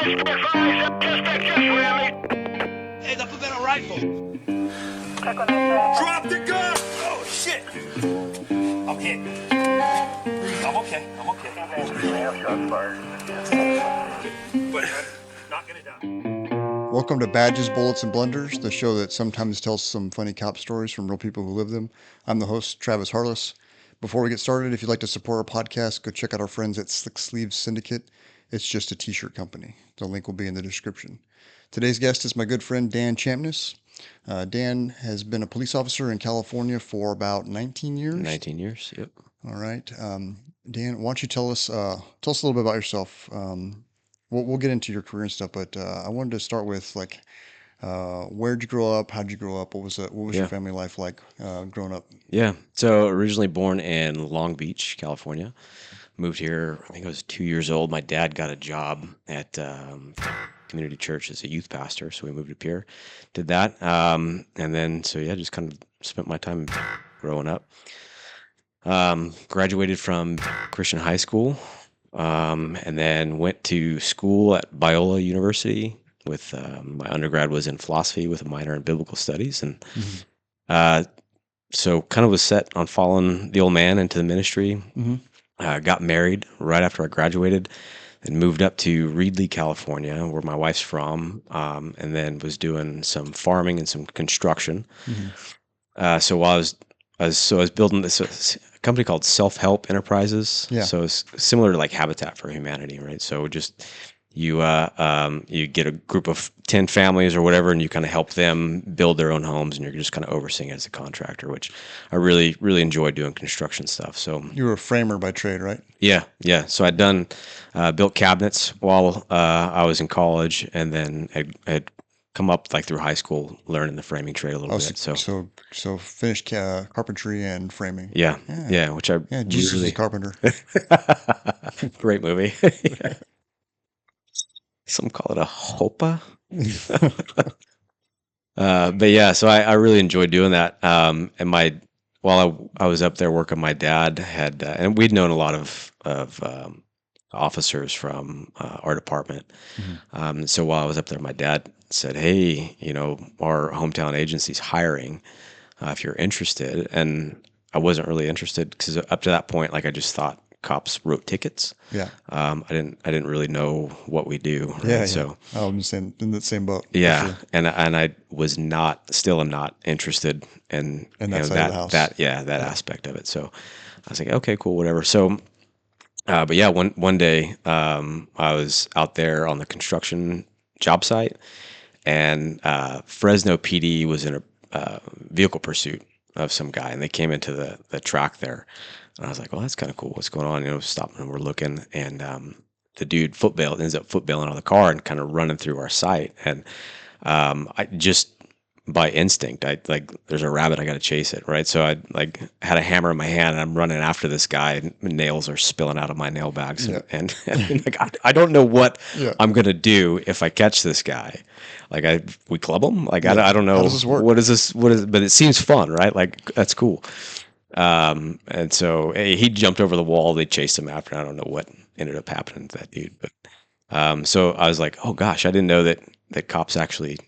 Hey, the put a rifle. Drop the gun! Oh, shit! I'm hit. I'm okay. I'm okay. But I'm not gonna die. Welcome to Badges, Bullets, and Blunders, the show that sometimes tells some funny cop stories from real people who live them. I'm the host, Travis Harless. Before we get started, if you'd like to support our podcast, go check out our friends at Slick Sleeves Syndicate. It's just a t-shirt company. The link will be in the description. Today's guest is my good friend, Dan Champness. Dan has been a police officer in California for about 19 years. 19 years, yep. All right. Dan, why don't you tell us a little bit about yourself? We'll get into your career and stuff, but I wanted to start with where'd you grow up? How'd you grow up? What was your family life like growing up? Yeah. So originally born in Long Beach, California. Moved here, I think I was 2 years old. My dad got a job at community church as a youth pastor, so we moved up here, did that, and then just kind of spent my time growing up. Graduated from Christian high school, and then went to school at Biola University with my undergrad was in philosophy with a minor in biblical studies, and so kind of was set on following the old man into the ministry. Got married right after I graduated and moved up to Reedley, California, where my wife's from, and then was doing some farming and some construction. So while I was building this company called Self-Help Enterprises. Yeah. So it's similar to like Habitat for Humanity, right? So just you get a group of 10 families or whatever, and you kind of help them build their own homes, and you're just kind of overseeing it as a contractor, which I really, really enjoy doing construction stuff. So you were a framer by trade, right? Yeah. So I'd done built cabinets while I was in college, and then had come up like through high school learning the framing trade a little bit. So finished carpentry and framing. Yeah. Which I Jesus is a carpenter. Great movie. Yeah. Some call it a hopa. But yeah, so I really enjoyed doing that. And while I was up there working, my dad had, and we'd known a lot of officers from our department. So while I was up there, my dad said, "Hey, our hometown agency's hiring. If you're interested." And I wasn't really interested because up to that point, like I just thought cops wrote tickets. Yeah. I didn't really know what we do. Right? Yeah. So I'm in the same boat. yeah. Sure. And I still am not interested in that side of the house. that aspect of it. So I was like, okay, cool, whatever. So, but yeah, one day, I was out there on the construction job site, and Fresno PD was in a vehicle pursuit of some guy, and they came into the track there. And I was like, well, that's kind of cool. What's going on? Stopping and we're looking, and the dude ends up footbailing out of the car and kind of running through our site. And I just by instinct, there's a rabbit, I got to chase it, right? So I had a hammer in my hand, and I'm running after this guy, and nails are spilling out of my nail bags, and I don't know what I'm gonna do if I catch this guy. We club him. I don't know. How does this work? What is this? But it seems fun, right? That's cool. And so he jumped over the wall. They chased him after. I don't know what ended up happening to that dude, but so I was like, oh gosh, I didn't know that cops actually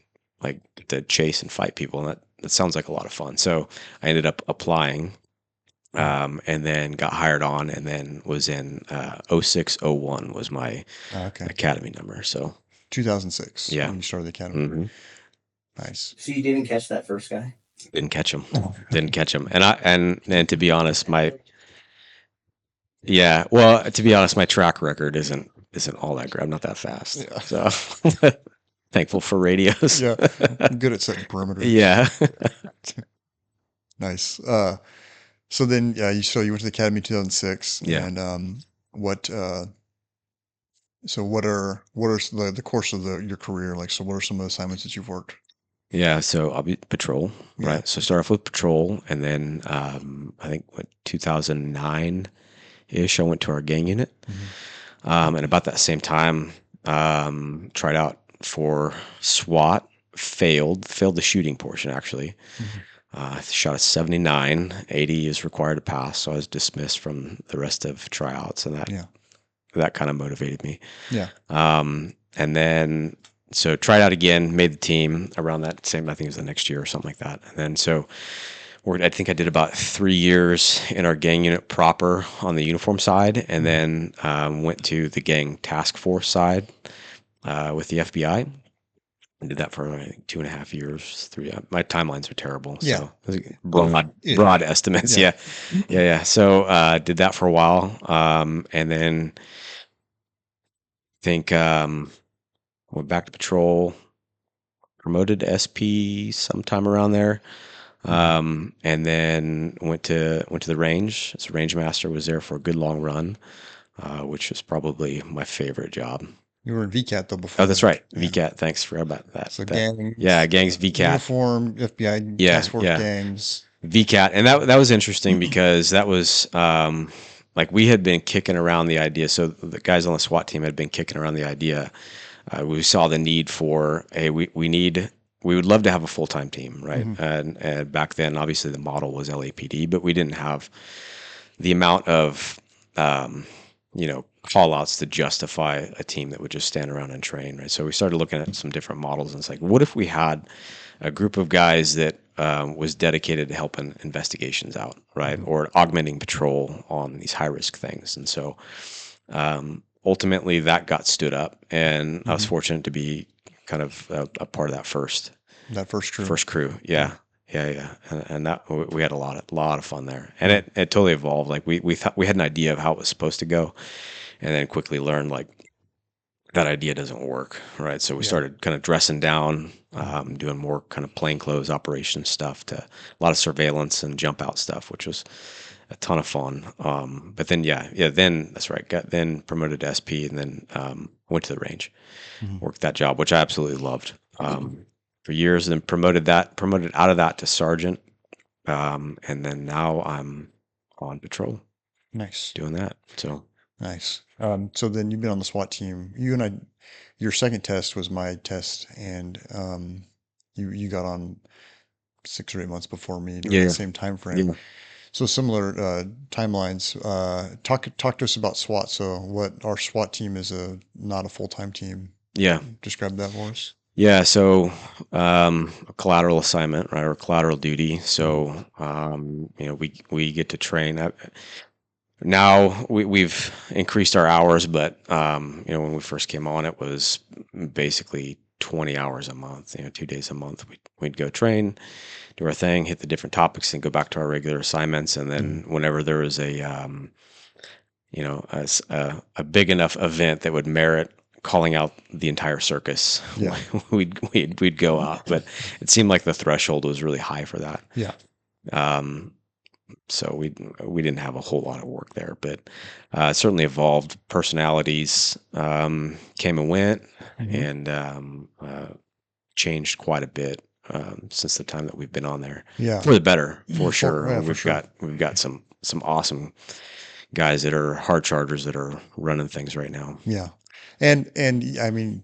like to chase and fight people, and that sounds like a lot of fun. So I ended up applying, and then got hired on, and then was in 0601 was my academy number. So 2006. Yeah. When you started the academy. Mm-hmm. Nice. So you didn't catch that first guy? Didn't catch him. And to be honest, my track record isn't all that great. I'm not that fast. Yeah. So thankful for radios. Yeah. I'm good at setting perimeters. Yeah. Nice. So then, you went to the academy in 2006. Yeah. And what are the course of your career like? So what are some of the assignments that you've worked? Yeah, so I'll be patrol, right? Yeah. So start off with patrol, and then I think 2009-ish, I went to our gang unit, and about that same time, tried out for SWAT, failed the shooting portion actually. I shot a 79, 80 is required to pass, so I was dismissed from the rest of tryouts, and that kind of motivated me. Yeah. And then, so tried out again, made the team around that same, I think it was the next year or something like that. And then, so I think I did about 3 years in our gang unit proper on the uniform side, and then went to the gang task force side with the FBI. I did that for I think 2.5 years. 3. My timelines are terrible. Yeah. So broad estimates. Yeah. Yeah. So did that for a while, and then I think went back to patrol, promoted to SP sometime around there. And then went to the range. As a range master, was there for a good long run, which was probably my favorite job. You were in VCAT though before. Oh, that's right. Yeah. VCAT. Thanks. Forgot about that. So gangs, VCAT. Uniform, FBI task force gangs. VCAT. And that was interesting because that was like we had been kicking around the idea. So the guys on the SWAT team had been kicking around the idea. We saw the need for, hey, we would love to have a full-time team, right? And back then, obviously, the model was LAPD, but we didn't have the amount of, call-outs to justify a team that would just stand around and train, right? So we started looking at some different models, and it's like, what if we had a group of guys that was dedicated to helping investigations out, right? Or augmenting patrol on these high-risk things. And so ultimately, that got stood up, and I was fortunate to be kind of a part of that first crew. Yeah. And that we had a lot of fun there, and it totally evolved. Like we thought we had an idea of how it was supposed to go, and then quickly learned like that idea doesn't work, right? So we started kind of dressing down, doing more kind of plainclothes operation stuff, to a lot of surveillance and jump out stuff, which was a ton of fun. But then then that's right. Got then promoted to SP, and then went to the range, worked that job, which I absolutely loved for years. And then promoted out of that to sergeant, and then now I'm on patrol. Nice, doing that. So nice. So then you've been on the SWAT team. You and I, your second test was my test, and you got on 6 or 8 months before me during the same time frame. So similar timelines. Talk to us about SWAT. So what our SWAT team is not a full-time team. Yeah. Describe that for us. Yeah. So a collateral assignment, right, or collateral duty. So we get to train. Now we've increased our hours, but when we first came on, it was basically 20 hours a month. 2 days a month. We'd go train, do our thing, hit the different topics, and go back to our regular assignments. And then whenever there was a big enough event that would merit calling out the entire circus, we'd go out. But it seemed like the threshold was really high for that. Yeah. So we didn't have a whole lot of work there, but it certainly evolved. Personalities came and went, and changed quite a bit since the time that we've been on there. Yeah, for the better, for sure. Yeah, we've got some awesome guys that are hard chargers that are running things right now. Yeah, and I mean,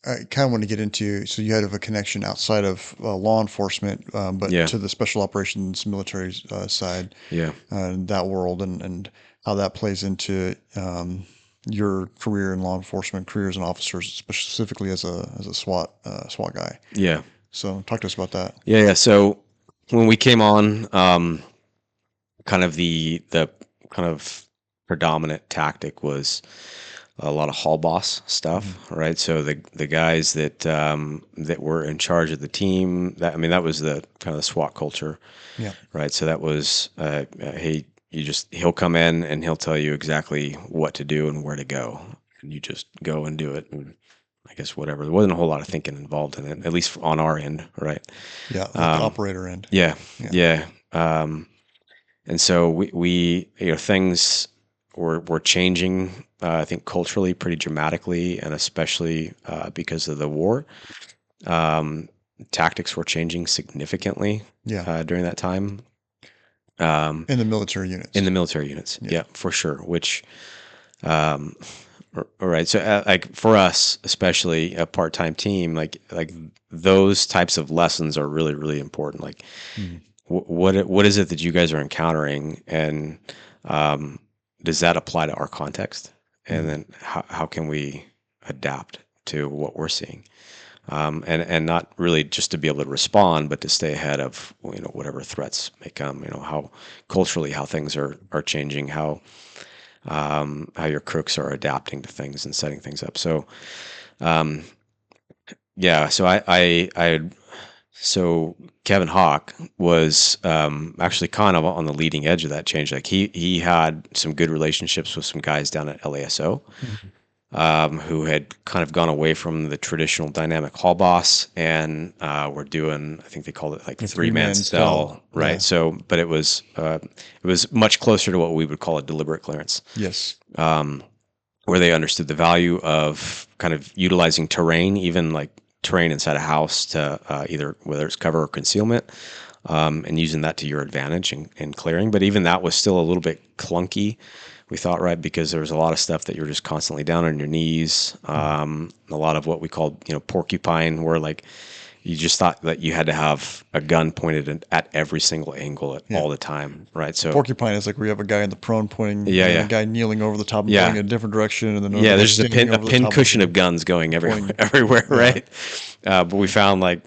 I kind of want to get into, so you had a connection outside of law enforcement, but to the special operations military side, that world, and how that plays into your career in law enforcement, career as an officer, specifically as a SWAT guy. Yeah. So talk to us about that. Yeah. So when we came on, kind of the kind of predominant tactic was a lot of hall boss stuff, right? So the guys that were in charge of the team, that was the kind of the SWAT culture, right? So that was, hey, he'll come in and he'll tell you exactly what to do and where to go, and you just go and do it. And I guess whatever. There wasn't a whole lot of thinking involved in it, at least on our end, right? Yeah, like the operator end. Yeah. And so we things were changing, I think, culturally pretty dramatically, and especially because of the war. Tactics were changing significantly during that time. In the military units. Yeah, for sure. Which, all right. So, like for us, especially a part-time team, like those types of lessons are really, really important. Like, what is it that you guys are encountering, and does that apply to our context? And then how can we adapt to what we're seeing. And not really just to be able to respond, but to stay ahead of whatever threats may come. How culturally how things are changing, how your crooks are adapting to things and setting things up. So yeah, so Kevin Hawk was actually kind of on the leading edge of that change. Like he had some good relationships with some guys down at LASO. Who had kind of gone away from the traditional dynamic hall boss and were doing, I think they called it like the three-man cell, right? Yeah. So, but it was much closer to what we would call a deliberate clearance. Yes. Where they understood the value of kind of utilizing terrain, even like terrain inside a house to either whether it's cover or concealment, and using that to your advantage in clearing. But even that was still a little bit clunky, we thought, right? Because there was a lot of stuff that you're just constantly down on your knees. A lot of what we called, porcupine, where like you just thought that you had to have a gun pointed at every single angle all the time, right? So porcupine is like where you have a guy in the prone pointing, a guy kneeling over the top and going in a different direction, and then there's a pin cushion of guns going everywhere, right? But we found like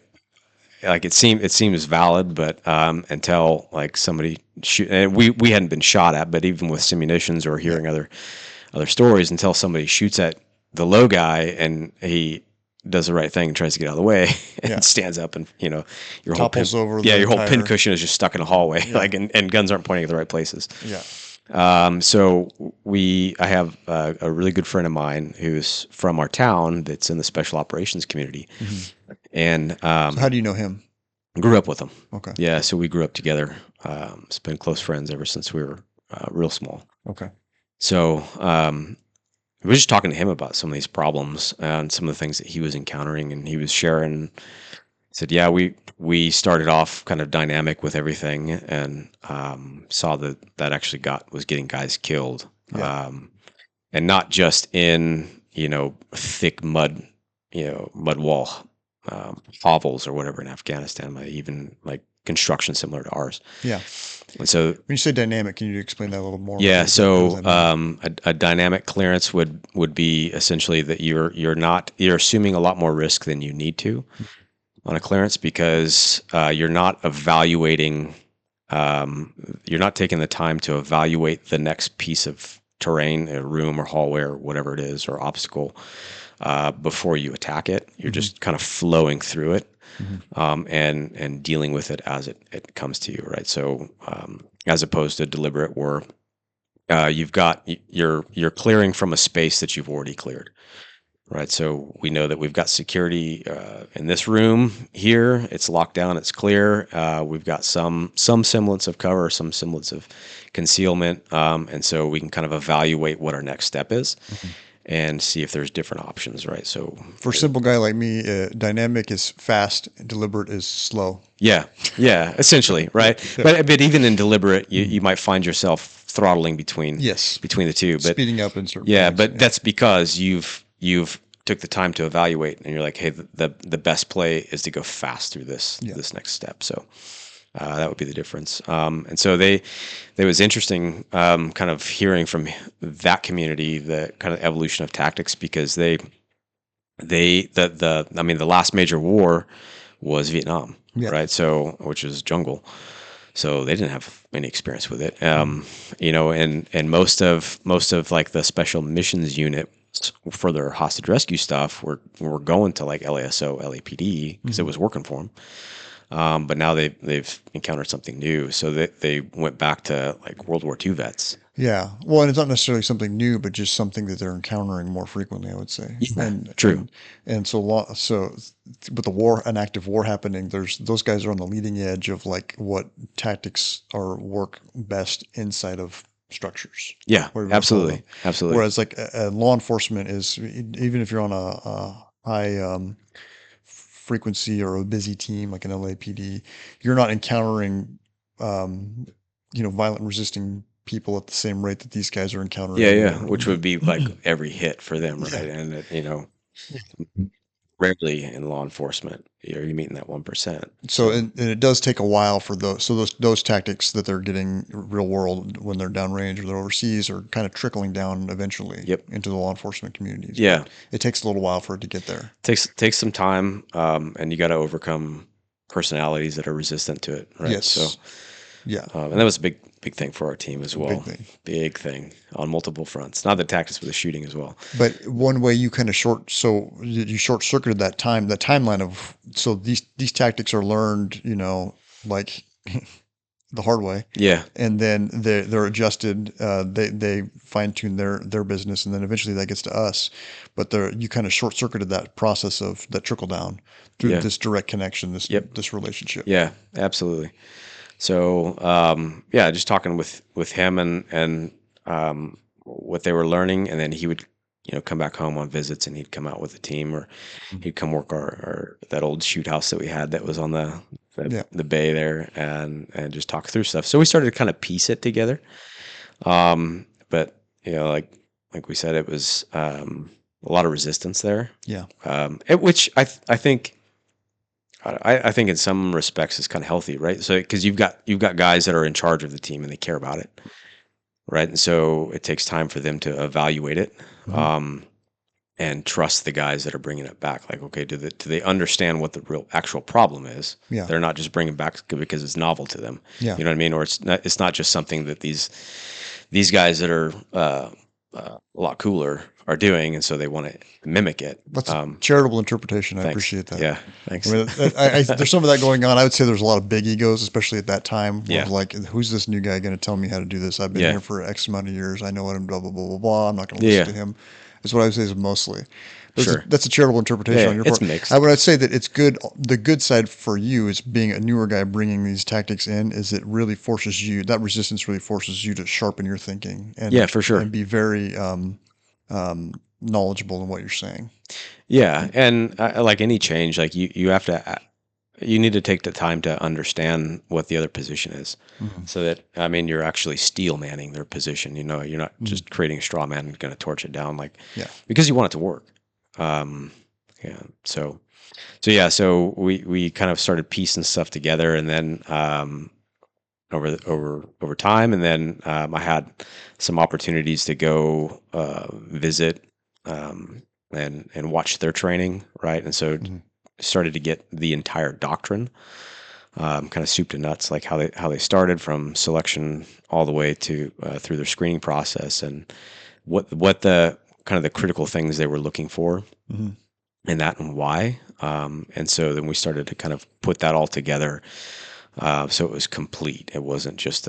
it seems valid, but until like somebody shoot, and we hadn't been shot at, but even with simunitions or hearing other stories, until somebody shoots at the low guy and he does the right thing and tries to get out of the way and stands up, and your whole pin cushion is just stuck in a hallway, and guns aren't pointing at the right places. So I have a really good friend of mine who's from our town that's in the special operations community. And so how do you know him? Grew up with him. Okay. Yeah, so we grew up together. It's been close friends ever since we were real small. Okay. So we were just talking to him about some of these problems and some of the things that he was encountering, and he was sharing. He said, "Yeah, we started off kind of dynamic with everything, and saw that actually was getting guys killed, and not just in thick mud wall hovels or whatever in Afghanistan, but even like construction similar to ours." Yeah. And so when you say dynamic, can you explain that a little more? Yeah. So a dynamic clearance would be essentially that you're assuming a lot more risk than you need to on a clearance, because you're not evaluating, you're not taking the time to evaluate the next piece of terrain, a room or hallway or whatever it is, or obstacle, before you attack it. You're just kind of flowing through it, and dealing with it as it comes to you, right? So as opposed to deliberate, where you're clearing from a space that you've already cleared, right? So we know that we've got security in this room here. It's locked down. It's clear. We've got some semblance of cover, some semblance of concealment, and so we can kind of evaluate what our next step is. And see if there's different options, right? So for a simple guy like me, dynamic is fast, and deliberate is slow. Yeah, essentially, right? But even in deliberate, you might find yourself throttling between the two, but speeding up in certain points. But that's because you've took the time to evaluate, and you're like, hey, the best play is to go fast through this next step. So that would be the difference. And so it was interesting, kind of hearing from that community the kind of evolution of tactics, because the last major war was Vietnam, right? So, which is jungle. So they didn't have any experience with it. And most of like the special missions unit for their hostage rescue stuff were going to like LASO, LAPD, because it was working for them. But now they've encountered something new, so they went back to like World War II vets. Yeah, well, and it's not necessarily something new, but just something that they're encountering more frequently, I would say. True. And so with an active war happening, those guys are on the leading edge of like what tactics work best inside of structures. Yeah, absolutely. Whereas like law enforcement is, even if you're on a high frequency or a busy team like an LAPD, you're not encountering violent resisting people at the same rate that these guys are encountering. Which would be like every hit for them, right? And rarely in law enforcement are you meeting that 1%. So, and it does take a while for those tactics that they're getting real world when they're downrange or they're overseas are kind of trickling down eventually Yep. into the law enforcement communities. Yeah. But it takes a little while for it to get there. Takes some time, and you got to overcome personalities that are resistant to it, right? Yes. So, Yeah. and that was a big thing for our team as well. Big thing. Big thing on multiple fronts. Not the tactics, but the shooting as well. But one way you kind of you short circuited that timeline of, so these tactics are learned, like the hard way. Yeah. And then they're adjusted. They fine tune their business, and then eventually that gets to us. But you kind of short circuited that process of that trickle down through this direct connection, this relationship. Yeah, absolutely. So, just talking with him and what they were learning, and then he would, come back home on visits, and he'd come out with the team, or he'd come work our that old shoot house that we had that was on the bay there, and just talk through stuff. So we started to kind of piece it together. But like we said, it was a lot of resistance there. Yeah. Which I think. I think in some respects it's kind of healthy, right? So because you've got guys that are in charge of the team and they care about it, right? And so it takes time for them to evaluate it, and trust the guys that are bringing it back. Like, okay, do they understand what the real actual problem is? Yeah. They're not just bringing it back because it's novel to them. Yeah. You know what I mean? Or it's not just something that these guys that are a lot cooler are doing, and so they want to mimic it. That's a charitable interpretation. I Thanks. appreciate that. Yeah, thanks. I mean, there's some of that going on. I would say there's a lot of big egos, especially at that time. Yeah. Like, who's this new guy going to tell me how to do this? I've been here for X amount of years. I know what I'm blah, blah, blah, blah, blah. I'm not going to listen to him. That's what I would say is mostly. Sure. That's a charitable interpretation on your part. It's mixed. I would say that it's good. The good side for you is being a newer guy bringing these tactics in is it really forces you, that resistance really forces you to sharpen your thinking. And, for sure. And be very knowledgeable in what you're saying. Yeah, and like any change, like you have to, you need to take the time to understand what the other position is, so that you're actually steel manning their position. You're not just creating a straw man and going to torch it down, because you want it to work. So we kind of started piecing stuff together, and then over time, and then I had some opportunities to go visit and watch their training, right? And so started to get the entire doctrine, kind of soup to nuts, like how they started from selection all the way to through their screening process, and what the kind of the critical things they were looking for in that, and why. And so then we started to kind of put that all together. So it was complete. It wasn't just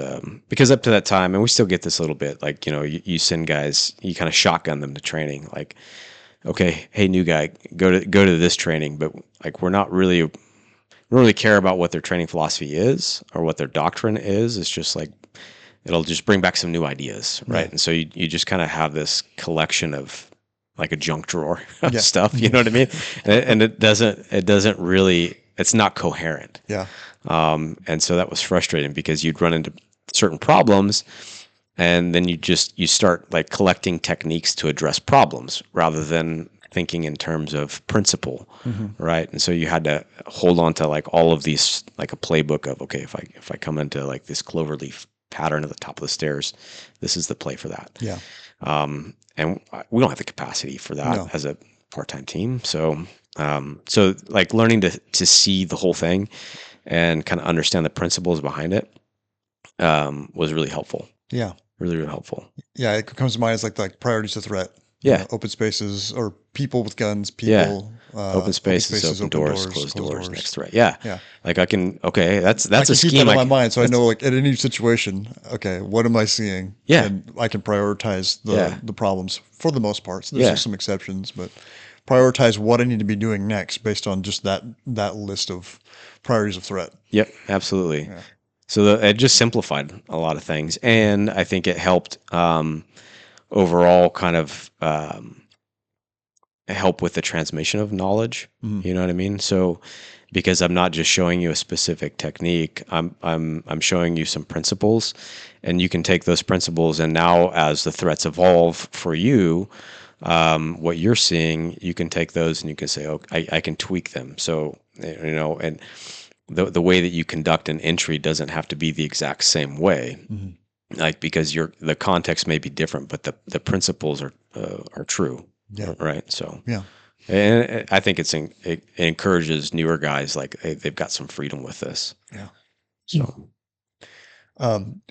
because up to that time, and we still get this a little bit, like, you send guys, you kind of shotgun them to training, like, okay, hey, new guy, go to this training, but like we don't really care about what their training philosophy is or what their doctrine is. It's just like it'll just bring back some new ideas, right? Yeah. And so you just kind of have this collection of like a junk drawer of stuff, you know what I mean? And it doesn't really, it's not coherent. Yeah. And so that was frustrating because you'd run into certain problems, and then you start like collecting techniques to address problems rather than thinking in terms of principle, right? And so you had to hold on to like all of these, like a playbook of, okay, if I come into like this cloverleaf pattern at the top of the stairs, this is the play for that. Yeah. And we don't have the capacity for that as a part-time team. So like learning to see the whole thing and kind of understand the principles behind it was really helpful. Yeah. Really, really helpful. Yeah. It comes to mind as like priorities of threat. Yeah. Open spaces or people with guns, people. Open spaces, open doors, closed doors, next threat. Yeah. Yeah. Like that's a scheme. Keep that in my mind, so I know like at any situation, okay, what am I seeing? Yeah. And I can prioritize the problems for the most part. So there's some exceptions, but prioritize what I need to be doing next based on just that list of priorities of threat. Yep, absolutely. Yeah. So it just simplified a lot of things, and I think it helped overall kind of help with the transmission of knowledge. You know what I mean? So because I'm not just showing you a specific technique, I'm showing you some principles, and you can take those principles, and now as the threats evolve for you, what you're seeing, you can take those and you can say, oh, I can tweak them. So, and the way that you conduct an entry doesn't have to be the exact same way. Like, because the context may be different, but the principles are true. Yeah. Right. So, Yeah. and I think it encourages newer guys, like they've got some freedom with this. Yeah. So,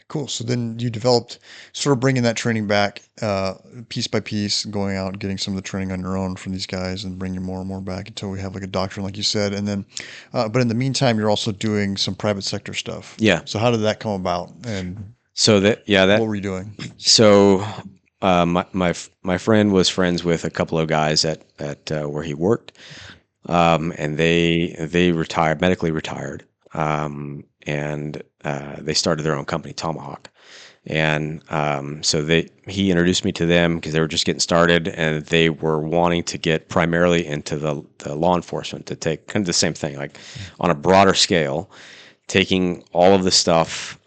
Cool. So then you developed sort of bringing that training back, piece by piece, going out and getting some of the training on your own from these guys and bringing more and more back until we have like a doctrine, like you said. And then, but in the meantime, you're also doing some private sector stuff. yeah. So how did that come about? And So what were you doing? So, my friend was friends with a couple of guys at where he worked, and they retired, medically retired, and they started their own company, Tomahawk, and so he introduced me to them because they were just getting started, and they were wanting to get primarily into the law enforcement, to take kind of the same thing, like on a broader scale, taking all of the stuff.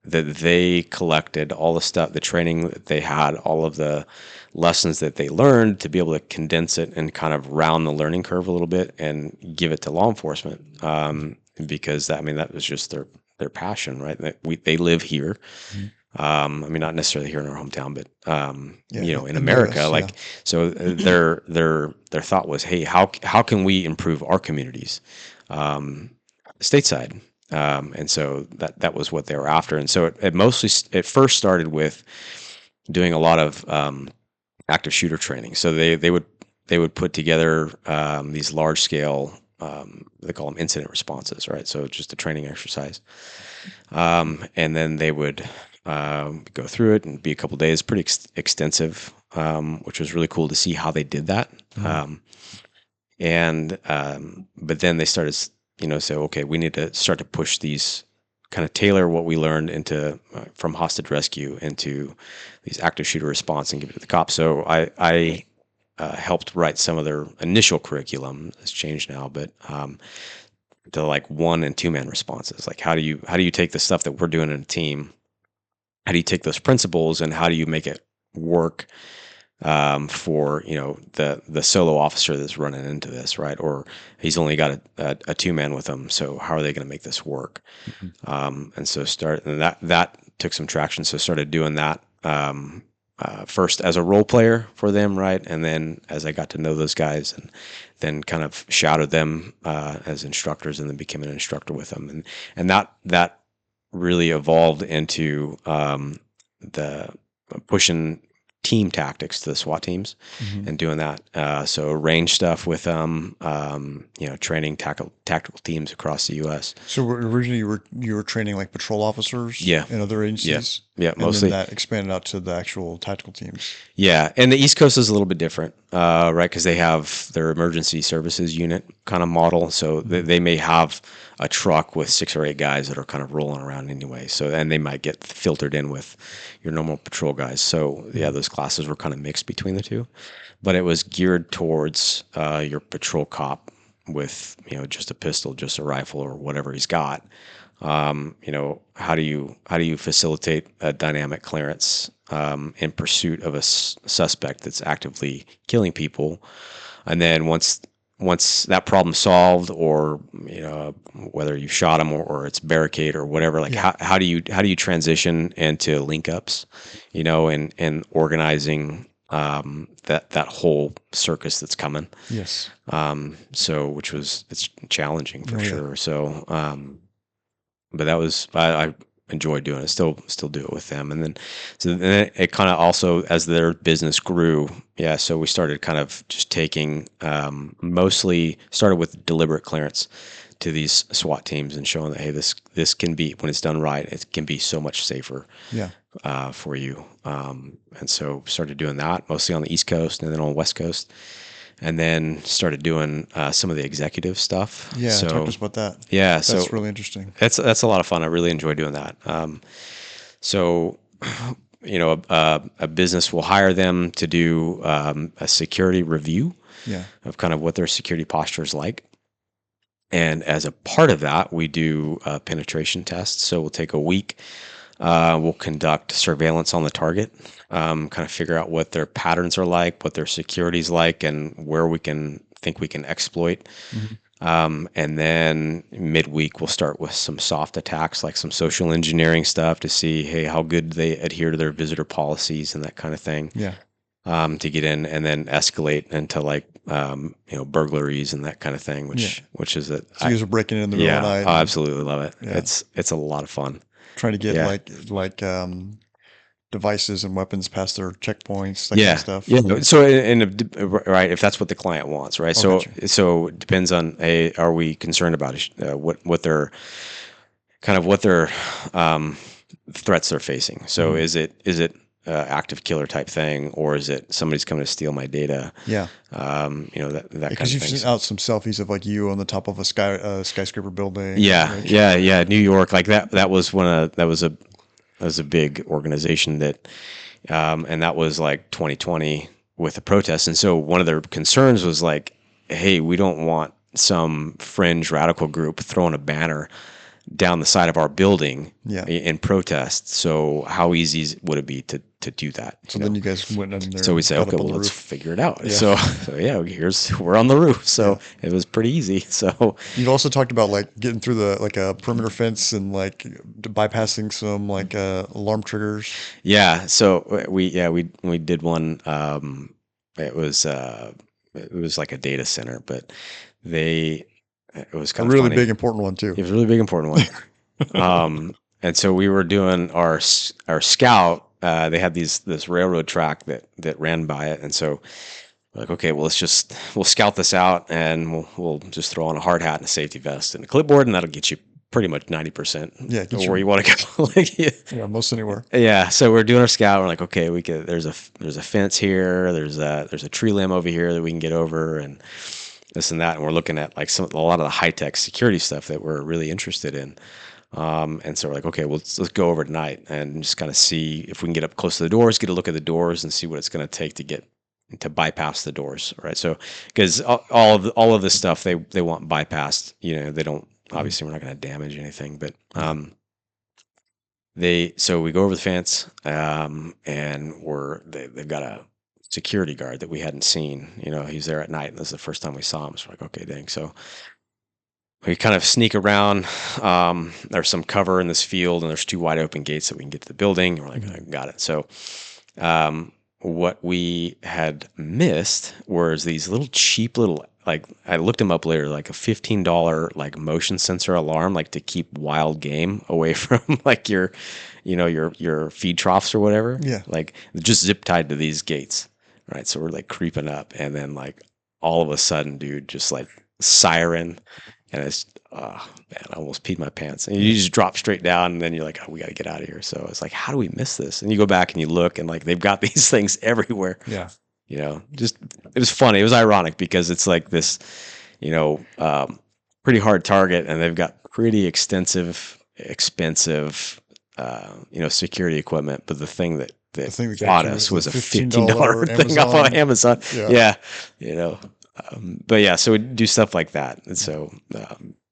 That they collected, all the stuff, the training that they had, all of the lessons that they learned, to be able to condense it and kind of round the learning curve a little bit and give it to law enforcement. Because that was just their passion, right? They live here. Not necessarily here in our hometown, but in America, US, like, so their thought was, hey, how can we improve our communities, stateside? And so that was what they were after. And so it first started with doing a lot of active shooter training. So they would put together these large scale, they call them incident responses, right? So just a training exercise. And then they would go through it and be a couple days, pretty extensive, which was really cool to see how they did that. But then they started, say, okay, we need to start to push these, kind of tailor what we learned into from hostage rescue into these active shooter response and give it to the cops. So I helped write some of their initial curriculum. It's changed now, but to like 1- and 2-man responses. Like, how do you take the stuff that we're doing in a team? How do you take those principles and how do you make it work for the solo officer that's running into this, right? Or he's only got a 2-man with him, so how are they going to make this work? And so that took some traction. So started doing that first as a role player for them, right? And then as I got to know those guys, and then kind of shadowed them as instructors, and then became an instructor with them, and that really evolved into the pushing team tactics to the SWAT teams and doing that. So range stuff with them, training tactical teams across the U.S. So originally you were training like patrol officers, in other agencies, yeah, and mostly. then that expanded out to the actual tactical teams. Yeah, and the East Coast is a little bit different, right? Because they have their emergency services unit kind of model, so they may have a truck with 6 or 8 guys that are kind of rolling around anyway. So, and they might get filtered in with your normal patrol guys. So, yeah, those classes were kind of mixed between the two, but it was geared towards your patrol cop with just a pistol, just a rifle, or whatever he's got. How do you facilitate a dynamic clearance in pursuit of a suspect that's actively killing people, and then once that problem's solved, or whether you shot him or it's barricade or whatever, like how do you transition into link ups, and organizing that whole circus that's coming. Yes. So it's challenging for sure. So but that was I enjoyed doing it. Still do it with them. And then it kind of also, as their business grew, so we started kind of just taking mostly started with deliberate clearance to these SWAT teams and showing that, hey, this can be, when it's done right, it can be so much safer for you. And so started doing that mostly on the East Coast and then on the West Coast. And then started doing some of the executive stuff. Yeah, talk to us about that. Yeah, that's really interesting. That's a lot of fun. I really enjoy doing that. A business will hire them to do a security review of kind of what their security posture is like. And as a part of that, we do penetration tests. So we'll take a week We'll conduct surveillance on the target, kind of figure out what their patterns are like, what their security is like, and where we can exploit. Mhm. And then midweek, we'll start with some soft attacks, like some social engineering stuff to see, hey, how good they adhere to their visitor policies and that kind of thing. Yeah. To get in, and then escalate into like burglaries and that kind of thing, which is it. So you guys are breaking in the middle of the night. I absolutely love it. Yeah. It's a lot of fun. Trying to get Yeah. like devices and weapons past their checkpoints, that kind of stuff. Yeah. So, right, if that's what the client wants, right? Oh, So, gotcha. so it depends on, are we concerned about what their threats they're facing? So, Mhm. is it active killer type thing, or is it somebody's coming to steal my data? Yeah. That kind of Because you've thing. seen out some selfies of like you on the top of a skyscraper building. Yeah, right? yeah. New York, like that. That was a big organization that, and that was like 2020 with the protests. And so one of their concerns was like, hey, we don't want some fringe radical group throwing a banner down the side of our building Yeah. in protest. So how easy would it be to do that? So then you guys went in there. So we and say, got okay, up on well, the let's roof. figure it out. Yeah. So yeah, we're on the roof. So it was pretty easy. So You've also talked about like getting through a perimeter fence and like bypassing some like alarm triggers. yeah, so we did one. It was like a data center, but it was A kind of really funny. big important one too. It was a really big important one. And so we were doing our scout. They had this railroad track that ran by it, and so we're like, okay, well, we'll scout this out, and we'll just throw on a hard hat and a safety vest and a clipboard, and that'll get you pretty much 90% Yeah, of where you want to go. Like, Yeah, most anywhere. yeah, so we're doing our scout. We're like, okay, there's a fence here. There's a tree limb over here that we can get over, and this and that. And we're looking at like a lot of the high tech security stuff that we're really interested in. And so we're like, okay, well, let's go over tonight and just kind of see if we can get up close to the doors, get a look at the doors, and see what it's going to take to bypass the doors, right? So because all of this stuff they want bypassed. They don't. Obviously, we're not going to damage anything, but so we go over the fence, and they've got a security guard that we hadn't seen. He's there at night, and this is the first time we saw him. So we're like, okay, dang. So we kind of sneak around. There's some cover in this field, and there's two wide open gates that we can get to the building. And we're like, I got it. So what we had missed was these little cheap little, like, I looked them up later, like a $15 like motion sensor alarm, like to keep wild game away from like your feed troughs or whatever. Yeah. Like just zip tied to these gates. Right. So we're like creeping up, and then like all of a sudden, dude, just like siren, and it's man, I almost peed my pants. And you just drop straight down, and then you're like, oh, we got to get out of here. So it's like, how do we miss this? And you go back and you look, and like they've got these things everywhere. Yeah. Just it was funny. It was ironic because it's like this, pretty hard target, and they've got pretty expensive security equipment. But the thing that bought us was a $15 thing off of Amazon. Yeah. But yeah, so we do stuff like that. And so,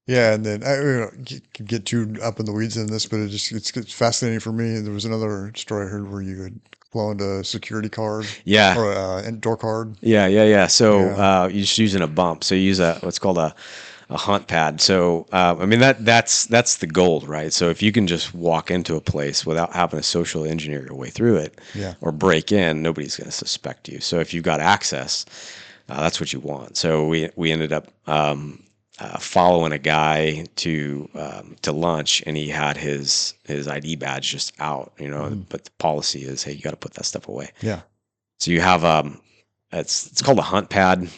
Yeah, and then I can get too up in the weeds in this, but it's fascinating for me. There was another story I heard where you had cloned a security card, yeah, or a door card. Yeah. So you're just using a bump. So you use what's called a hunt pad. So I mean that's the gold, right? So if you can just walk into a place without having to social engineer your way through it, or break in, nobody's going to suspect you. So if you've got access, that's what you want. So we ended up following a guy to lunch, and he had his ID badge just out, but the policy is, hey, you got to put that stuff away. Yeah. So you have it's called a hunt pad.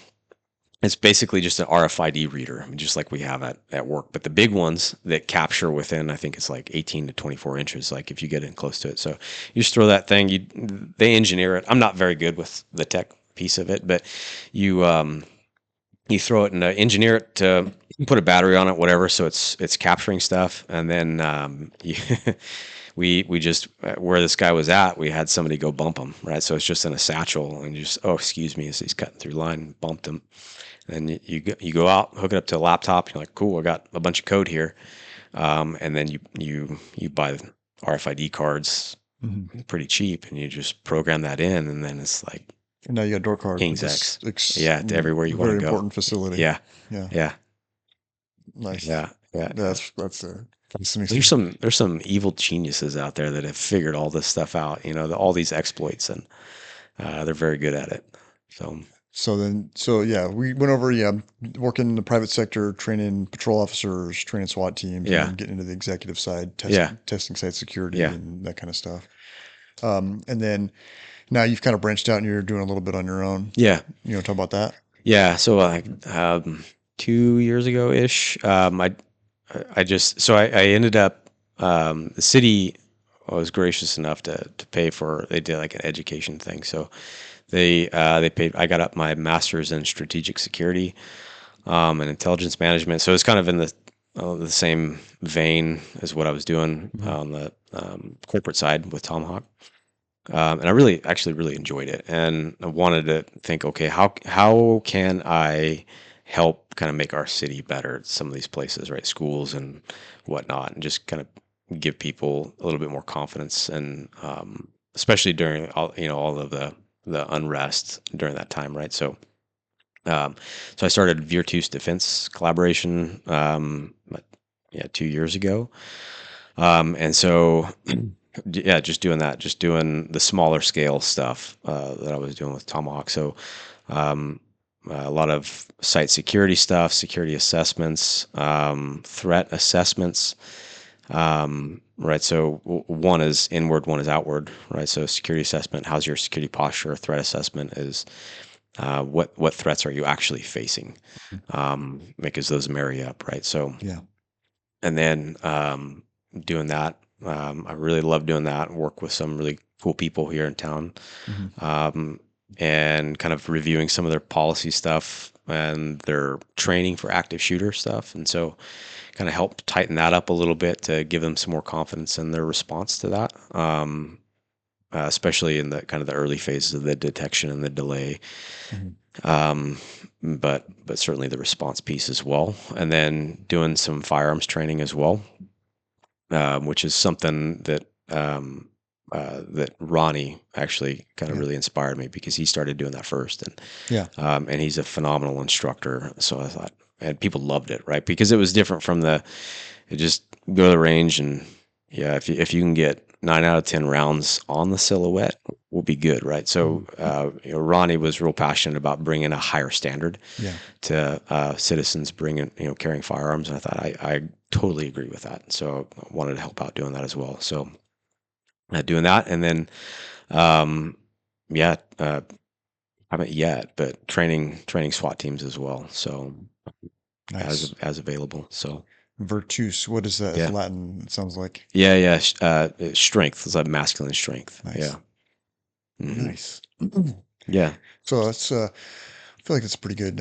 It's basically just an RFID reader, just like we have at work. But the big ones that capture within, I think it's like 18 to 24 inches, like if you get in close to it. So you just throw that thing, they engineer it. I'm not very good with the tech piece of it, but you throw it and engineer it to put a battery on it, whatever. So it's capturing stuff. And then we just, where this guy was at, we had somebody go bump him, right? So it's just in a satchel, and you just, oh, excuse me, as he's cutting through line, bumped him. And you go out, hook it up to a laptop. You're like, cool, I got a bunch of code here. And then you buy RFID cards Mm-hmm. pretty cheap, and you just program that in, and then it's like And now you got door cards. King's X. Yeah, to everywhere you want very to go. important facility. Yeah, Yeah. yeah, Nice. yeah, yeah. That's fascinating. There's some evil geniuses out there that have figured all this stuff out. All these exploits, and they're very good at it. So yeah, we went over, working in the private sector, training patrol officers, training SWAT teams, Yeah. and then getting into the executive side, Yeah. testing site security Yeah. and that kind of stuff. And then now you've kind of branched out and you're doing a little bit on your own. Yeah. You want to talk about that? Yeah. So like 2 years ago ish, I ended up, the city was gracious enough to pay for, they did like an education thing. So they paid, I got up my master's in strategic security, and intelligence management. So it's kind of in the same vein as what I was doing on the corporate side with Tomahawk. And I actually really enjoyed it, and I wanted to think, okay, how can I help kind of make our city better at some of these places, right? Schools and whatnot, and just kind of give people a little bit more confidence, and especially during all of the unrest during that time, right? So I started Virtus Defense Collaboration, 2 years ago, and so. Yeah, just doing that, just doing the smaller scale stuff that I was doing with Tomahawk. So a lot of site security stuff, security assessments, threat assessments. Right. So one is inward, one is outward. Right. So security assessment, how's your security posture? Threat assessment is what threats are you actually facing? Because those marry up. Right. So Yeah. and then doing that. I really love doing that. Work with some really cool people here in town, and kind of reviewing some of their policy stuff and their training for active shooter stuff. And so kind of help tighten that up a little bit to give them some more confidence in their response to that, especially in the kind of the early phases of the detection and the delay. But certainly the response piece as well. And then doing some firearms training as well. Which is something that that Ronnie actually kind of really inspired me, because he started doing that first, and he's a phenomenal instructor. So I thought, and people loved it, right? Because it was different from just go to the range, and if you can get 9 out of 10 rounds on the silhouette, we'll be good, right? So Ronnie was real passionate about bringing a higher standard to citizens carrying firearms, and I thought I totally agree with that. So I wanted to help out doing that as well. So doing that, and then haven't yet, but training SWAT teams as well. So Nice. as available. So Virtus, what is that? It's Latin, it sounds like. Yeah. Strength. It's like masculine strength. Nice. Yeah. Mm-hmm. Nice. Yeah. So that's I feel like it's a pretty good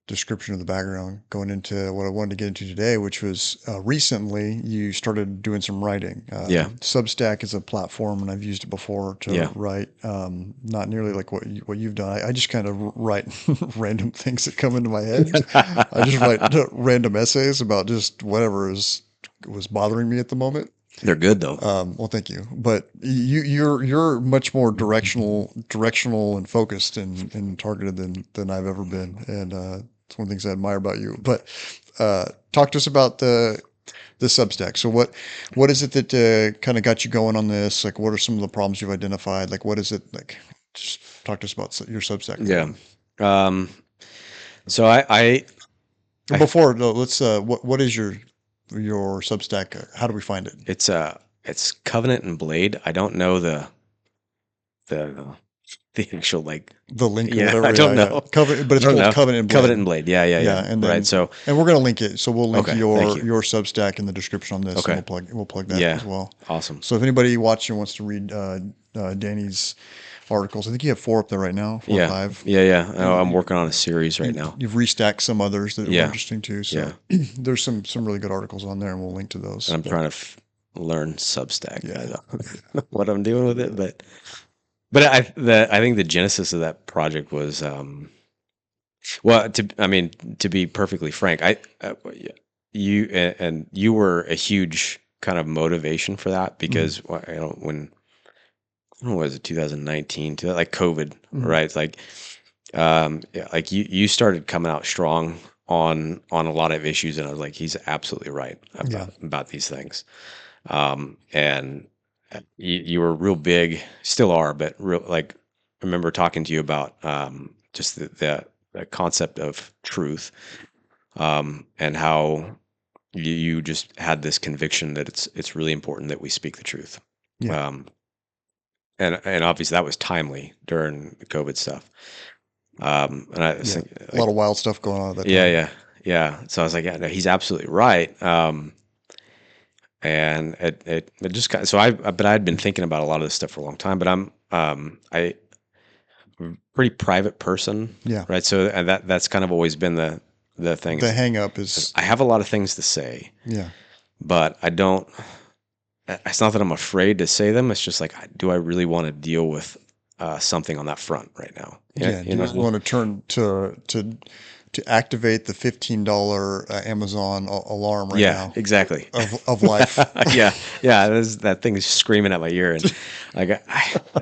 description of the background going into what I wanted to get into today, which was recently you started doing some writing. Substack is a platform, and I've used it before to write. Not nearly like what you've done. I just kind of write random things that come into my head. I just write random essays about just whatever was bothering me at the moment. They're good though. Well, thank you. But you're much more directional and focused and targeted than I've ever been. And it's one of the things I admire about you. But talk to us about the Substack. So what is it that kind of got you going on this? Like, what are some of the problems you've identified? Like, what is it like? Just talk to us about your Substack. Yeah. So I before though, let's what is your Substack? How do we find it? It's Covenant and Blade. I don't know the actual like the link. Yeah, or whatever. I don't know. Covenant, but it's called Covenant and Blade. Covenant and Blade. Yeah. And then, right. So and we're gonna link it. So we'll link Okay, your Substack in the description on this. Okay. And we'll plug that as well. Awesome. So if anybody watching wants to read Danny's articles, I think you have 4 up there right now. 4 or 5. Yeah. I'm working on a series right now. You've restacked some others that are interesting too. So there's some really good articles on there, and we'll link to those. And I'm trying to learn Substack. I don't know what I'm doing with it, but I think the genesis of that project was, to be perfectly frank, you were a huge kind of motivation for that because when was it 2019 to like COVID, right? It's like yeah, like you started coming out strong on a lot of issues, and I was like, he's absolutely right about these things. And you were real big, still are, but real like I remember talking to you about just the concept of truth, and how you just had this conviction that it's really important that we speak the truth. Yeah. And obviously that was timely during the COVID stuff. And I Yeah. think A lot of wild stuff going on at that time. yeah. So I was like, yeah, no, he's absolutely right. And it just got, so but I'd been thinking about a lot of this stuff for a long time, but I'm a pretty private person. Yeah. Right. So and that's kind of always been the thing. The hang up is, I have a lot of things to say, yeah. but I don't, it's not that I'm afraid to say them. It's just like, do I really want to deal with something on that front right now? Yeah. Do you want to turn to activate the $15 Amazon alarm right now exactly. of life? yeah. That thing is screaming at my ear, and like,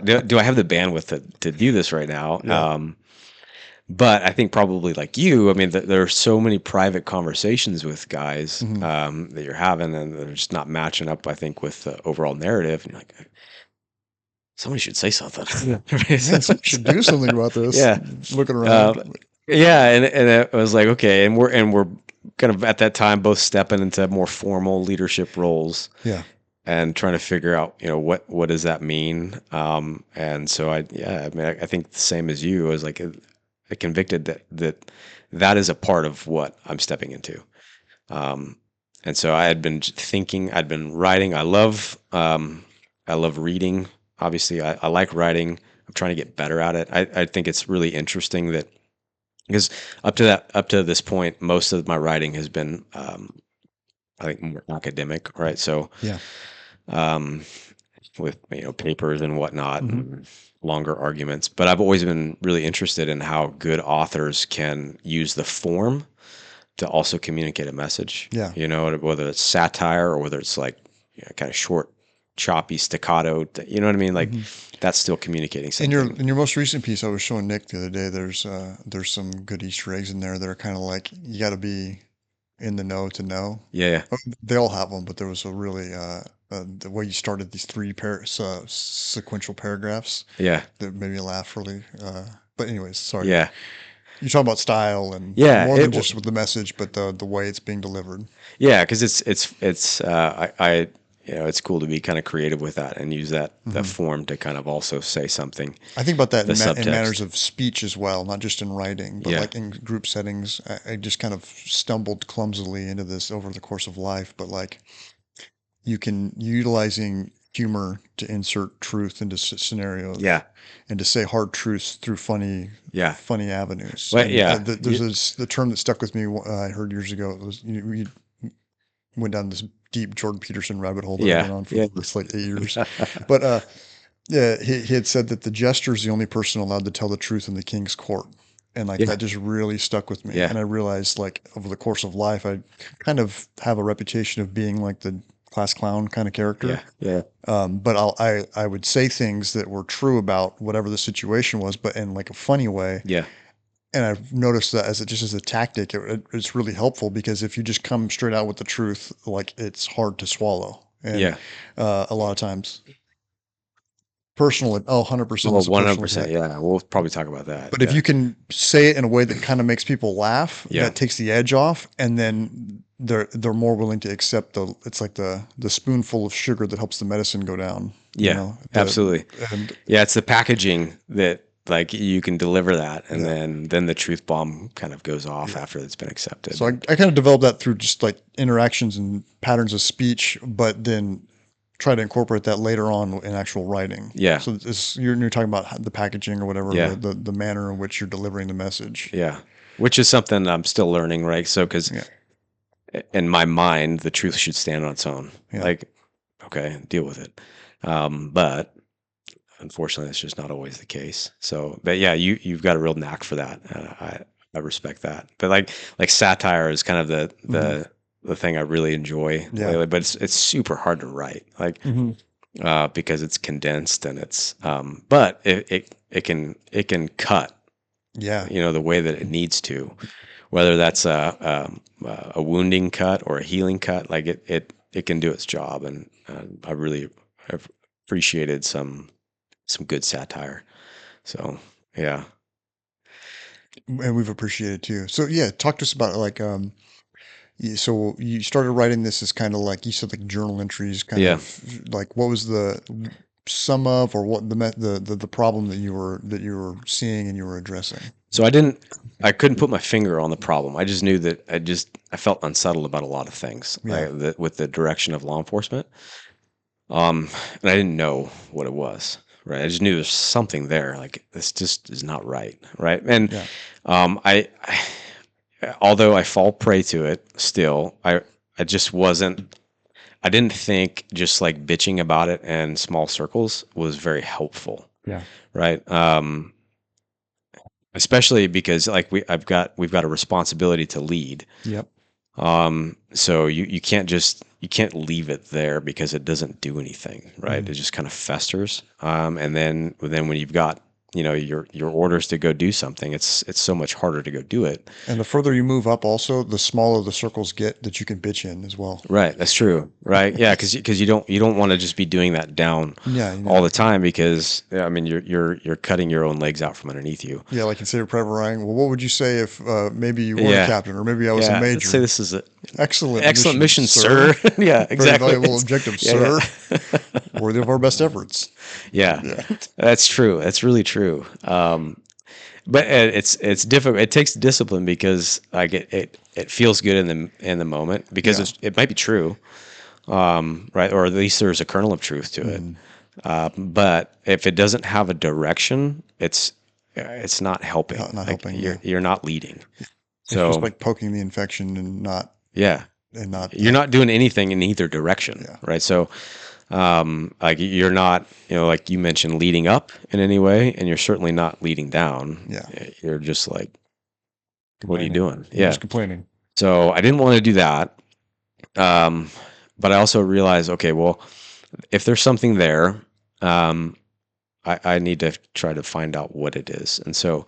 do I have the bandwidth to do this right now? Yeah. But I think probably like you, I mean, there are so many private conversations with guys that you're having, and they're just not matching up, I think, with the overall narrative. And you're like, somebody should say something. Man, somebody should do something about this. Yeah. Looking around. Yeah, and it was like, okay, and we're kind of at that time both stepping into more formal leadership roles. Yeah. And trying to figure out, what does that mean? And so I mean, I think the same as you. I was like, convicted that is a part of what I'm stepping into. And so I had been thinking, I'd been writing. I love reading. Obviously, I like writing. I'm trying to get better at it. I think it's really interesting that because up to this point, most of my writing has been, I think, more academic, right? So Yeah. With papers and whatnot, and longer arguments. But I've always been really interested in how good authors can use the form to also communicate a message. Yeah. Whether it's satire or whether it's like kind of short, choppy staccato. You know what I mean? Like that's still communicating something. In your most recent piece, I was showing Nick the other day. There's some good Easter eggs in there that are kind of like you got to be in the know to know. Yeah. They all have them, but there was a really the way you started these three sequential paragraphs. Yeah. That made me laugh really. But anyways, sorry. Yeah. You talk about style and more than just with the message, but the way it's being delivered. Yeah, because it's cool to be kind of creative with that and use that form to kind of also say something. I think about that in manners of speech as well, not just in writing, but like in group settings. I just kind of stumbled clumsily into this over the course of life, but like you can utilizing humor to insert truth into scenarios. Yeah. And to say hard truths through funny avenues. Well, there's the term that stuck with me. I heard years ago. It was you went down this deep Jordan Peterson rabbit hole that went on for like 8 years. But he had said that the jester is the only person allowed to tell the truth in the king's court. And like that just really stuck with me. Yeah. And I realized like over the course of life, I kind of have a reputation of being like the class clown kind of character. Yeah. But I would say things that were true about whatever the situation was, but in like a funny way. Yeah. And I've noticed that as a tactic, it's really helpful because if you just come straight out with the truth, like it's hard to swallow. And a lot of times. Personal, 100%. Well, 100%. Yeah, we'll probably talk about that. But if you can say it in a way that kind of makes people laugh, that takes the edge off, and then they're more willing to accept it's like the spoonful of sugar that helps the medicine go down. Yeah, absolutely. And it's the packaging that like you can deliver that, and then the truth bomb kind of goes off after it's been accepted. So I kind of developed that through just like interactions and patterns of speech, but then try to incorporate that later on in actual writing. Yeah. So you're talking about the packaging or whatever, the manner in which you're delivering the message. Yeah. Which is something I'm still learning, right? So, because in my mind, the truth should stand on its own. Yeah. Like, okay, deal with it. But unfortunately, it's just not always the case. So, but yeah, you've got a real knack for that. I respect that. But like satire is kind of the thing I really enjoy lately, but it's super hard to write, like because it's condensed and it's but it can cut, the way that it needs to, whether that's a wounding cut or a healing cut, like it can do its job, and I really have appreciated some good satire. So yeah. And we've appreciated too. So yeah, talk to us about like so you started writing this as kind of like you said, like journal entries, kind of like what was the sum of, or what the problem that you were seeing and you were addressing? So I couldn't put my finger on the problem. I just knew that I felt unsettled about a lot of things, with the direction of law enforcement. And I didn't know what it was, right? I just knew there's something there. Like, this just is not right. Right. And, although I fall prey to it still, I just I didn't think just like bitching about it in small circles was very helpful. Yeah. Right. Especially because like we've got a responsibility to lead. Yep. So you can't leave it there because it doesn't do anything, right? It just kind of festers. And then when you've got, your orders to go do something, it's so much harder to go do it. And the further you move up, also, the smaller the circles get that you can bitch in as well. Right. That's true. Right. Yeah. Cause you don't want to just be doing that down all the time, because I mean, you're cutting your own legs out from underneath you. Yeah. Like instead of wrying, well, what would you say if maybe you were a captain, or maybe I was a major? Let's say this is an excellent mission, sir. Yeah, exactly. Very valuable objective, sir. Worthy of our best efforts. Yeah. That's true. That's really true. But it's difficult. It takes discipline, because like it feels good in the moment, because it might be true, right? Or at least there's a kernel of truth to it. But if it doesn't have a direction, it's not helping. Not helping. You're not leading. So it's just like poking the infection and not. Yeah. And not. You're not doing anything in either direction, right? So. Like you're not, like you mentioned, leading up in any way, and you're certainly not leading down. Yeah. You're just like, what are you doing? Just complaining. So I didn't want to do that. But I also realized, okay, well, if there's something there, I need to try to find out what it is. And so,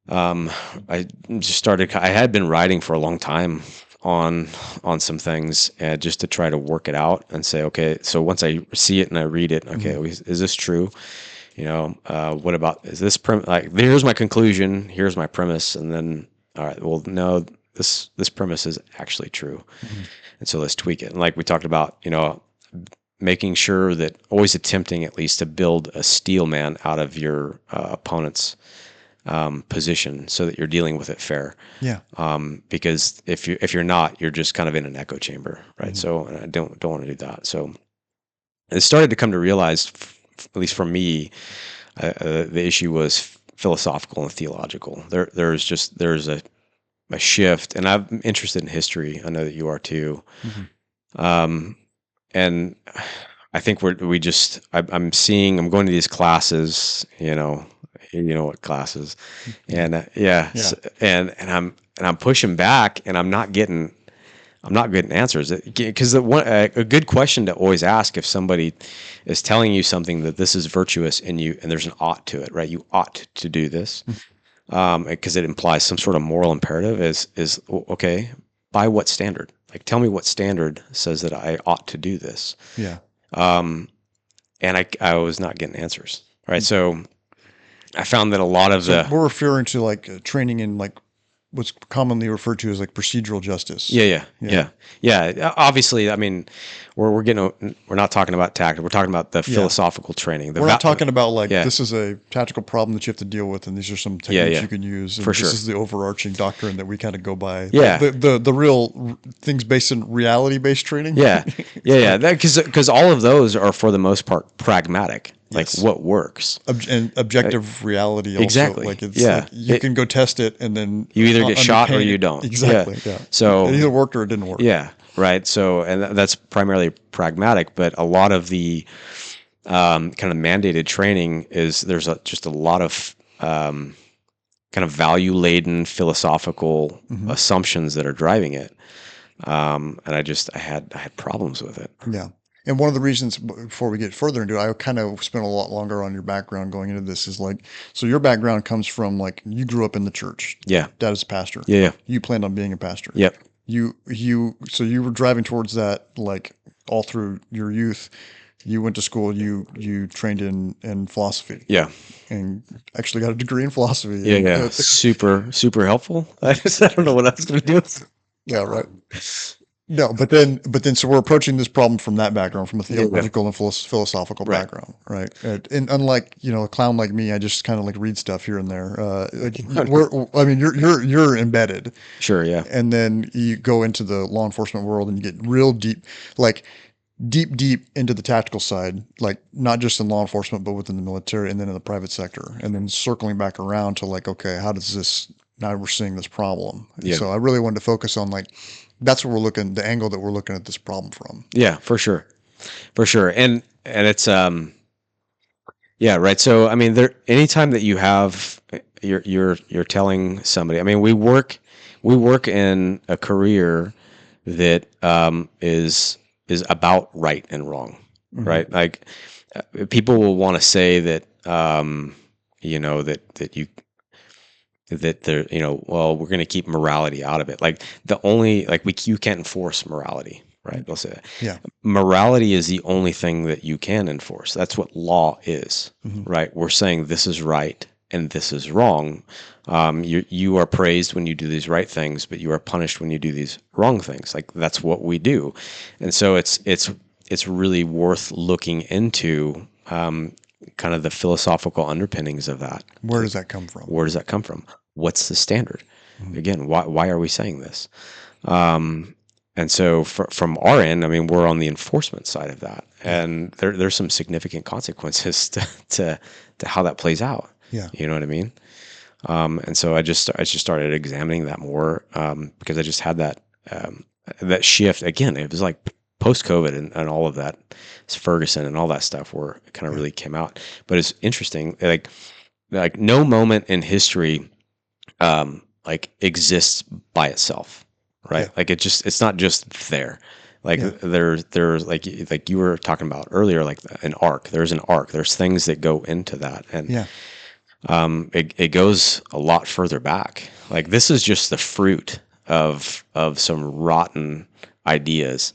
I just started, I had been writing for a long time on some things, just to try to work it out and say, okay, so once I see it and I read it, okay, is this true? What about, is this like, here's my conclusion, here's my premise, and then, all right, well, no, this premise is actually true. And so let's tweak it. And like we talked about, making sure that, always attempting at least to build a steel man out of your opponent's position, so that you're dealing with it fair. Yeah. Because if you're not, you're just kind of in an echo chamber, right? So I don't want to do that. So it started to come to realize, at least for me, the issue was philosophical and theological. There's a shift, and I'm interested in history. I know that you are too. And I think I'm going to these classes, what classes, and and I'm pushing back, and I'm not getting answers, because a good question to always ask, if somebody is telling you something that this is virtuous and there's an ought to it, right? You ought to do this, because it implies some sort of moral imperative. Is okay, by what standard? Like, tell me what standard says that I ought to do this. Yeah. And I was not getting answers, right? So I found that a lot of we're referring to like training in like what's commonly referred to as like procedural justice. Yeah. Obviously, I mean, we're not talking about tactics. We're talking about the philosophical training. We're not talking about like this is a tactical problem that you have to deal with, and these are some techniques you can use. And this is the overarching doctrine that we kind of go by. Yeah. The real things based in reality-based training. Yeah. Because all of those are, for the most part, pragmatic. Like what works. And objective reality also. Exactly. Like it's like you can go test it, and then you either get shot or you don't. Exactly. Yeah. So it either worked or it didn't work. Yeah. Right. So, and that's primarily pragmatic, but a lot of the kind of mandated training there's just a lot of kind of value laden philosophical assumptions that are driving it, And I had problems with it. Yeah. And one of the reasons, before we get further into it, I kind of spent a lot longer on your background going into this is like, so your background comes from like, you grew up in the church. Yeah. Dad is a pastor. Yeah. Yeah. You planned on being a pastor. Yep. So you were driving towards that, like all through your youth. You went to school, you trained in philosophy. Yeah. And actually got a degree in philosophy. Yeah. And, Yeah. Super helpful. I don't know what I was going to do. yeah, right. No, but then, so we're approaching this problem from that background, from a theological and philosophical Right. background, right? And unlike, a clown like me, I just kind of like read stuff here and there. You're embedded, Sure. Yeah. and then you go into the law enforcement world and you get real deep, like deep into the tactical side, like not just in law enforcement, but within the military and then in the private sector, and then circling back around to like, okay, how does this, now we're seeing this problem. Yeah. So I really wanted to focus on like, that's what we're looking, the angle that we're looking at this problem from. Yeah, for sure. And it's, yeah, right. So, I mean, anytime that you have, you're telling somebody, I mean, we work in a career that, is about right and wrong, Mhm. right? Like people will want to say that, that they're, well, we're going to keep morality out of it. Like you can't enforce morality, right? They'll say that. Yeah. Morality is the only thing that you can enforce. That's what law is, Mhm. right? We're saying this is right and this is wrong. You are praised when you do these right things, but you are punished when you do these wrong things. Like that's what we do. And so it's really worth looking into, kind of the philosophical underpinnings of that. Where does that come from? Where does that come from? What's the standard? Mhm. Again, why are we saying this? And so from our end, I mean, we're on the enforcement side of that, and there's some significant consequences to how that plays out. Yeah. You know what I mean? And so I just started examining that more, because I just had that shift again. It was like post COVID and all of that, it's Ferguson and all that stuff where it kind of really came out. But it's interesting, like no moment in history, like exists by itself, right? Yeah. Like it's not just there. Like Yeah. there's like you were talking about earlier, like an arc. There's an arc. There's things that go into that, and Yeah. it goes a lot further back. Like this is just the fruit of some rotten ideas,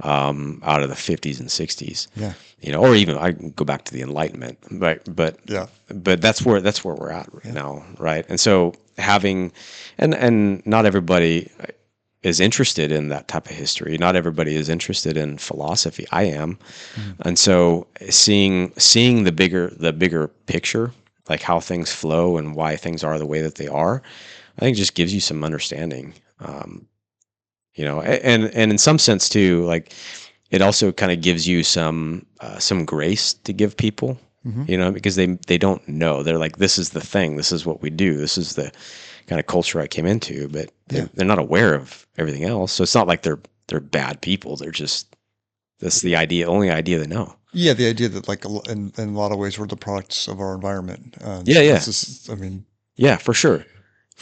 out of the 50s and 60s. Yeah. Or even I can go back to the Enlightenment, right? But Yeah. that's where we're at right now, right? And so and not everybody is interested in that type of history. Not everybody is interested in philosophy. I am, and so seeing the bigger picture, like how things flow and why things are the way that they are, I think just gives you some understanding. And in some sense too, like it also kind of gives you some grace to give people, Mhm. because they don't know. They're like, this is the thing. This is what we do. This is the kind of culture I came into, but they're not aware of everything else. So it's not like they're bad people. They're just, that's the only idea they know. Yeah. The idea that like in a lot of ways we're the products of our environment. Yeah. I mean, Yeah, for sure.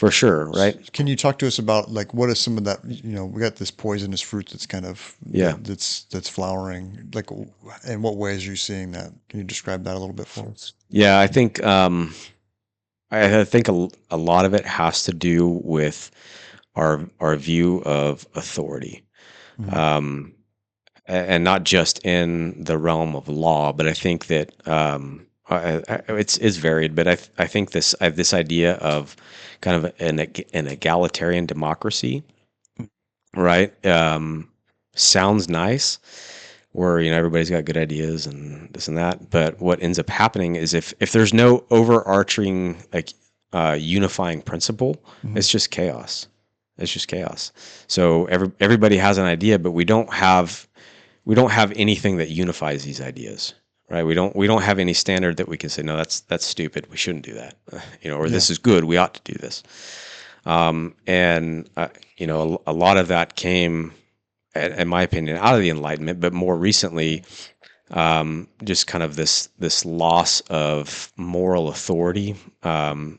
Right. can you talk to us about like what is some of that? We got this poisonous fruit that's kind of that's flowering. Like, in what ways are you seeing that? Can you describe that a little bit for us? Yeah, I think I think a lot of it has to do with our view of authority, Mhm. and not just in the realm of law, but I think that it's varied. But I think this idea of kind of an egalitarian democracy, right? Sounds nice, where everybody's got good ideas and this and that. But what ends up happening is if there's no overarching like unifying principle, Mhm. it's just chaos. It's just chaos. So everybody has an idea, but we don't have anything that unifies these ideas, right? We don't have any standard that we can say, no, that's stupid. We shouldn't do that, or this is good. We ought to do this. And a lot of that came, in my opinion, out of the Enlightenment, but more recently, just kind of this loss of moral authority. What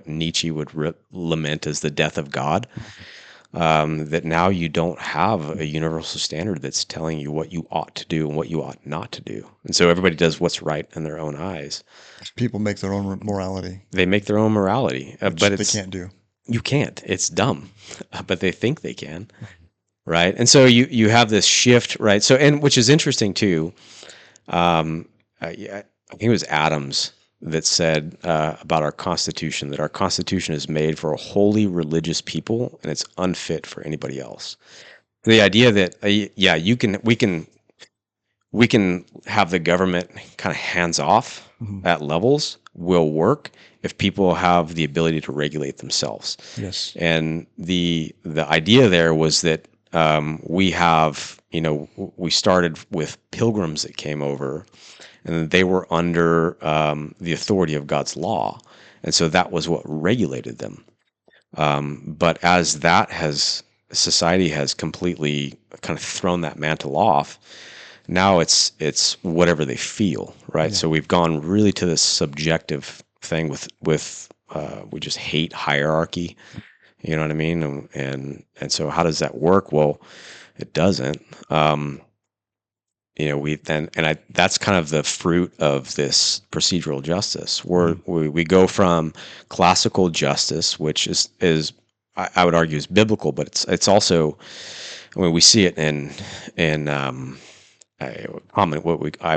Nietzsche would lament as the death of God. that now you don't have a universal standard that's telling you what you ought to do and what you ought not to do. And so everybody does what's right in their own eyes. People make their own morality, They make their own morality, which but they can't do. you can't. It's dumb, but they think they can, right? And so you have this shift, right? So, and which is interesting too. Yeah, I think it was Adams that said about our Constitution that our Constitution is made for a wholly religious people and it's unfit for anybody else. The idea that yeah, we can have the government kind of hands off at levels will work if people have the ability to regulate themselves. Yes. And the idea there was that we have, we started with pilgrims that came over, and they were under the authority of God's law, and so that was what regulated them. But as society has completely kind of thrown that mantle off, now it's whatever they feel, right? Yeah. So we've gone really to this subjective thing with we just hate hierarchy, you know what I mean? And so how does that work? Well, it doesn't. That's kind of the fruit of this procedural justice, where we go from classical justice, which is I would argue is biblical, but it's also, I mean, we see it in I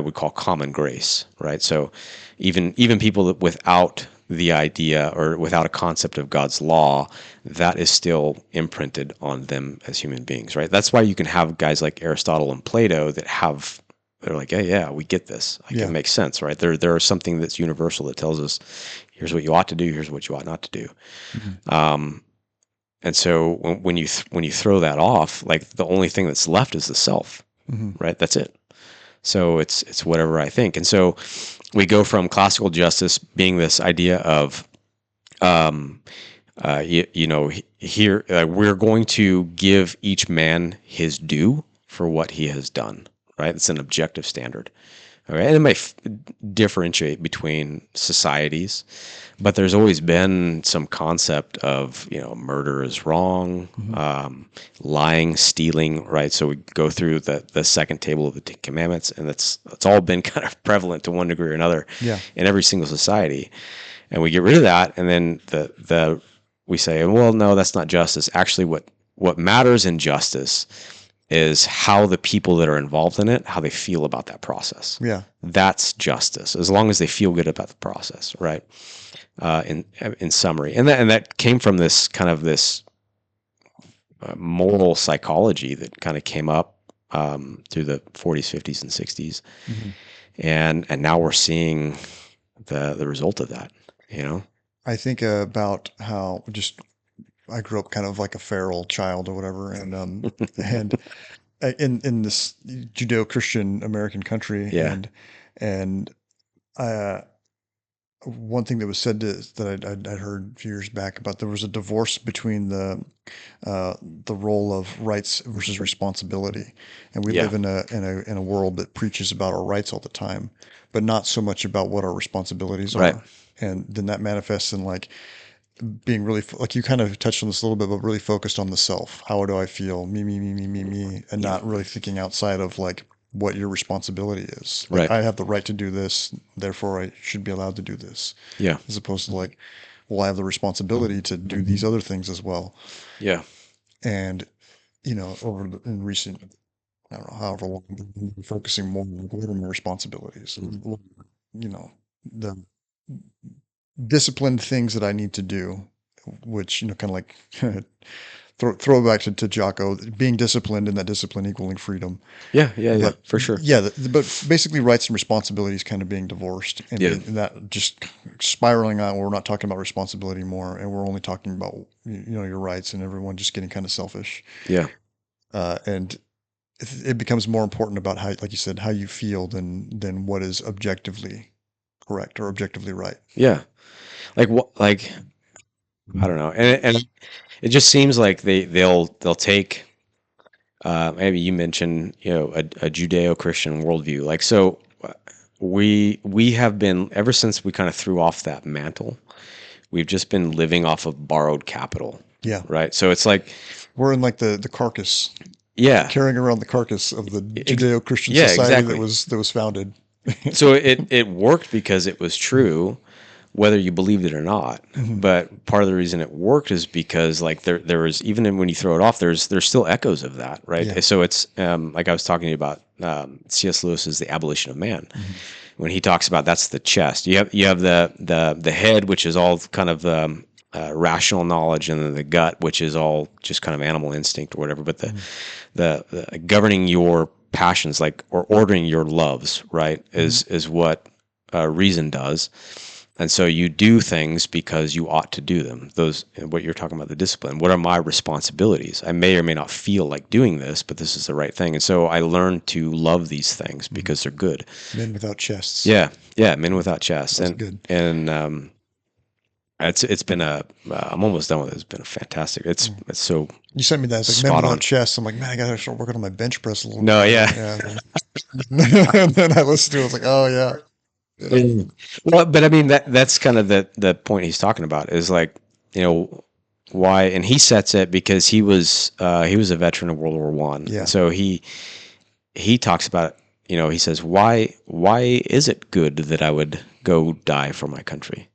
would call common grace, right? So even people that without the idea or without a concept of God's law, that is still imprinted on them as human beings, right? That's why you can have guys like Aristotle and Plato they're like, yeah, we get this. Like, it makes sense, right? There is something that's universal that tells us, here's what you ought to do, here's what you ought not to do. Mm-hmm. And so when you throw that off, like the only thing that's left is the self, right? That's it. So it's whatever I think. And so we go from classical justice being this idea of, here we're going to give each man his due for what he has done, right? It's an objective standard. All right. And it may differentiate between societies, but there's always been some concept of, murder is wrong, lying, stealing, right? So we go through the second table of the Ten Commandments, and it's all been kind of prevalent to one degree or another in every single society. And we get rid of that, and then we say, well, no, that's not justice. Actually, what matters in justice is how the people that are involved in it, how they feel about that process. Yeah. That's justice, as long as they feel good about the process, right? In summary. And that came from this kind of this moral psychology that kind of came up through the 40s, 50s, and 60s. Mm-hmm. And now we're seeing the result of that, I think about how I grew up kind of like a feral child or whatever, and in this Judeo-Christian American country, and one thing that was said that I'd heard a few years back about, there was a divorce between the role of rights versus responsibility, and we live in a world that preaches about our rights all the time, but not so much about what our responsibilities are, and then that manifests in like being really, like you kind of touched on this a little bit, but really focused on the self. How do I feel? Me, and not really thinking outside of like what your responsibility is. Like, I have the right to do this, therefore I should be allowed to do this. Yeah. As opposed to like, well, I have the responsibility to do these other things as well. Yeah. And, in recent, I don't know, however long, I'm focusing more on what are my responsibilities. The disciplined things that I need to do, which, kind of like throw back to Jocko, being disciplined and that discipline equaling freedom. Yeah, for sure. Yeah, but basically rights and responsibilities kind of being divorced, and that just spiraling out where we're not talking about responsibility anymore, and we're only talking about, your rights, and everyone just getting kind of selfish. Yeah. And it becomes more important about how, like you said, how you feel than what is objectively correct or objectively right. Yeah. Like what? Like I don't know, and it just seems like they'll take maybe you mentioned a Judeo-Christian worldview. Like so, we have been ever since we kind of threw off that mantle. We've just been living off of borrowed capital, Yeah. Right. So it's like, We're in like the carcass, yeah, carrying around the carcass of the Judeo-Christian yeah, society exactly. that was founded. So it worked because it was true, whether you believed it or not. Mhm. But part of the reason it worked is because like there was, even when you throw it off, there's still echoes of that, right? Yeah. So it's like I was talking to you about C.S. Lewis's The Abolition of Man. Mhm. When he talks about, that's the chest. You have the head, which is all kind of rational knowledge, and then the gut, which is all just kind of animal instinct or whatever. But the governing your passions, like, or ordering your loves, right, is what reason does. And so you do things because you ought to do them. Those, what you're talking about, the discipline. What are my responsibilities? I may or may not feel like doing this, but this is the right thing. And so I learned to love these things because they're good. Men without chests. Yeah, yeah, men without chests. That's and good. And it's been I'm almost done with it. It's been a fantastic. It's so. You sent me that. It's like Spot men without on. chests. I'm like, man, I gotta start working on my bench press a little No, bit. yeah. And then I listened to it. I was like, oh yeah. Well, but I mean that's kind of the point he's talking about, is like, why, and he sets it because he was a veteran of World War One. Yeah. So he talks about, he says, why is it good that I would go die for my country,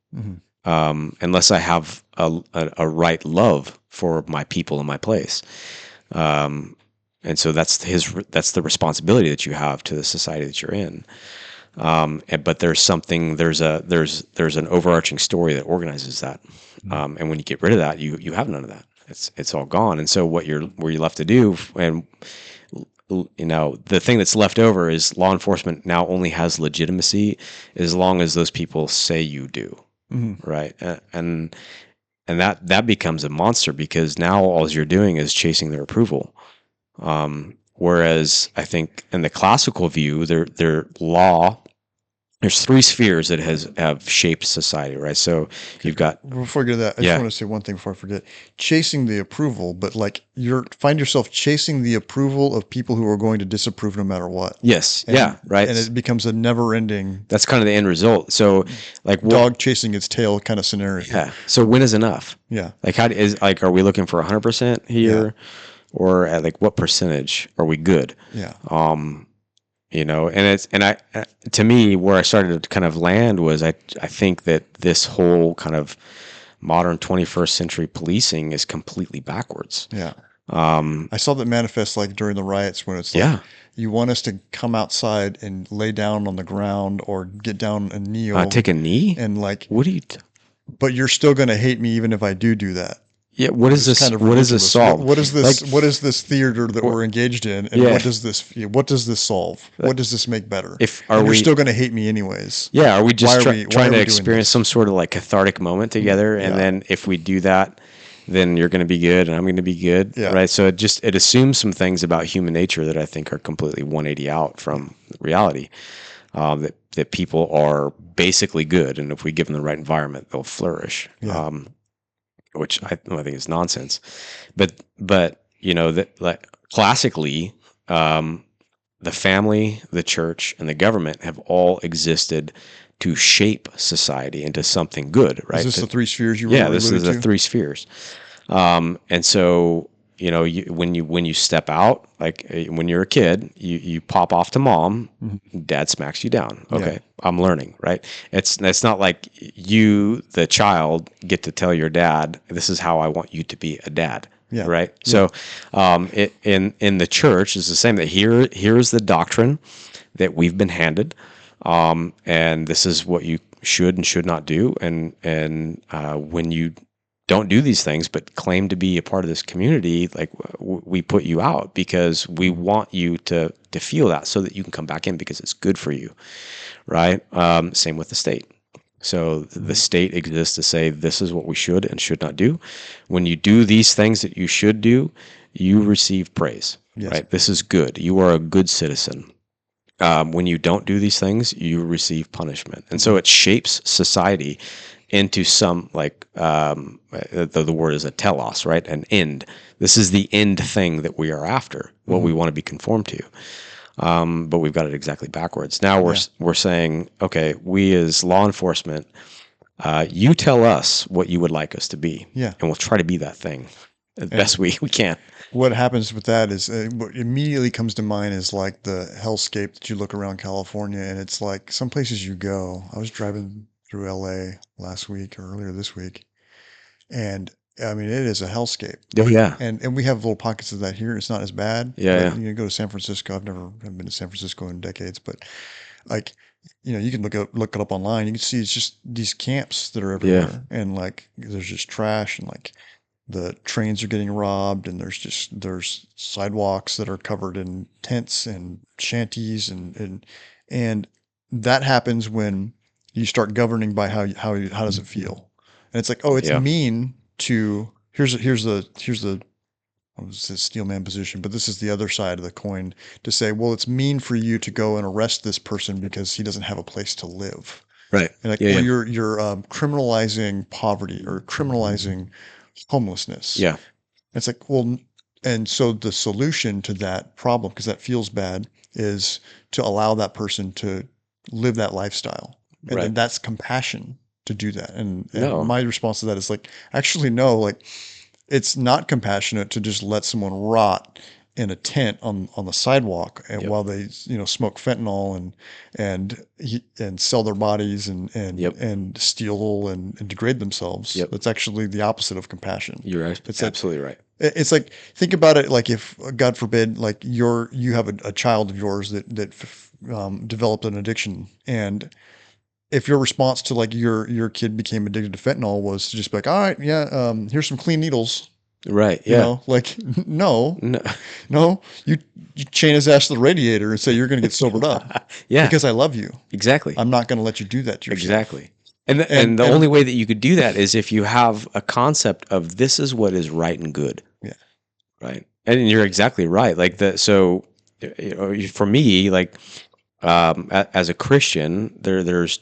unless I have a right love for my people and my place. And so that's the responsibility that you have to the society that you're in. But there's an overarching story that organizes that. And when you get rid of that, you have none of that. It's all gone. And so where you're left to do, and the thing that's left over is law enforcement now only has legitimacy as long as those people say you do. Right. And that becomes a monster, because now all you're doing is chasing their approval. Whereas I think in the classical view, their law, there's three spheres that have shaped society, right? So you've got. Before I get to that, I just want to say one thing before I forget. Chasing the approval, but like find yourself chasing the approval of people who are going to disapprove no matter what. Yes. And, Right. And it becomes a never-ending. That's kind of the end result. So like dog chasing its tail kind of scenario. Yeah. So when is enough? Yeah. Like are we looking for 100% here? Yeah. Or at like what percentage are we good? Yeah. To me, where I started to kind of land was I think that this whole kind of modern 21st century policing is completely backwards. Yeah. I saw that manifest like during the riots, when it's like, you want us to come outside and lay down on the ground or get down and kneel. Take a knee? And like, what do you? But you're still going to hate me even if I do that. Yeah, what is this? Kind of what does this solve? What is this? What is this theater that we're engaged in? And what does this solve? What does this make better? You're still going to hate me anyways. Yeah, are we just trying to experience some sort of like cathartic moment together? And then if we do that, then you're going to be good, and I'm going to be good, right? So it assumes some things about human nature that I think are completely 180 out from reality. That people are basically good, and if we give them the right environment, they'll flourish. Yeah. Which I think is nonsense, but that like classically, the family, the church, and the government have all existed to shape society into something good, right? Is this the three spheres you were? Yeah, this is the three spheres, and so when you step out, like when you're a kid, you pop off to mom, dad smacks you down. Okay, I'm learning, right? It's not like you, the child, get to tell your dad, this is how I want you to be a dad. Yeah. Right. Yeah. So, in the church is the same. That here's the doctrine that we've been handed, and this is what you should and should not do. And when you don't do these things, but claim to be a part of this community, like we put you out because we want you to feel that, so that you can come back in because it's good for you, right? Same with the state. So the state exists to say this is what we should and should not do. When you do these things that you should do, you receive praise, right? This is good. You are a good citizen. When you don't do these things, you receive punishment, and so it shapes society into some like the word is a telos, right? An end. This is the end thing that we are after, what we want to be conformed to. But we've got it exactly backwards. Now we're saying, okay, we as law enforcement You tell us what you would like us to be. Yeah. And we'll try to be that thing as best we can. What happens with that is what immediately comes to mind is like the hellscape that you look around California, and it's like some places you go. I was driving through LA last week or earlier this week, and I mean, it is a hellscape. Oh, yeah. And we have little pockets of that here. It's not as bad. Yeah, But, you go to San Francisco. Haven't been to San Francisco in decades, but like, you can look it up online. You can see it's just these camps that are everywhere, and like there's just trash, and like the trains are getting robbed, and there's sidewalks that are covered in tents and shanties, and that happens when you start governing by how does it feel, and it's like, oh, it's Yeah. mean to here's the I was the steelman position, but this is the other side of the coin to say, well, it's mean for you to go and arrest this person because he doesn't have a place to live. Right. And like, Yeah, well, yeah. you're criminalizing poverty or criminalizing homelessness. Yeah. It's like, well, and so the solution to that problem, because that feels bad, is to allow that person to live that lifestyle. And then Right. that's compassion to do that. And No. my response to that is like, actually, no, like it's not compassionate to just let someone rot in a tent on the sidewalk and Yep. while they smoke fentanyl and sell their bodies Yep. and steal and degrade themselves. Yep. That's actually the opposite of compassion. You're right. It's like- absolutely right. It's like, think about it like if, God forbid, like you have a child of yours that developed an addiction, and if your response to like your kid became addicted to fentanyl was to just be like, all right, yeah, here's some clean needles, Right. Yeah. like no, No. you chain his ass to the radiator and say you're going to get sobered up Yeah. because I love you. Exactly. I'm not going to let you do that to yourself. Exactly. And the only way that you could do that is if you have a concept of this is what is right and good. Yeah. Right. And you're exactly right. Like so for me, like, as a Christian, there's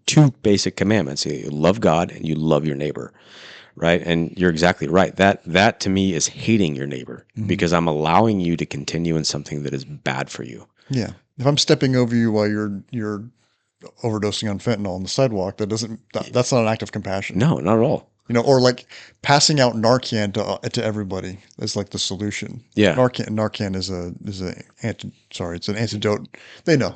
two basic commandments. You love God and you love your neighbor. Right. And you're exactly right. That to me is hating your neighbor because I'm allowing you to continue in something that is bad for you. Yeah. If I'm stepping over you while you're overdosing on fentanyl on the sidewalk, that's not an act of compassion. No, not at all. Or like passing out Narcan to everybody is like the solution. Yeah. Narcan is it's an antidote. They know.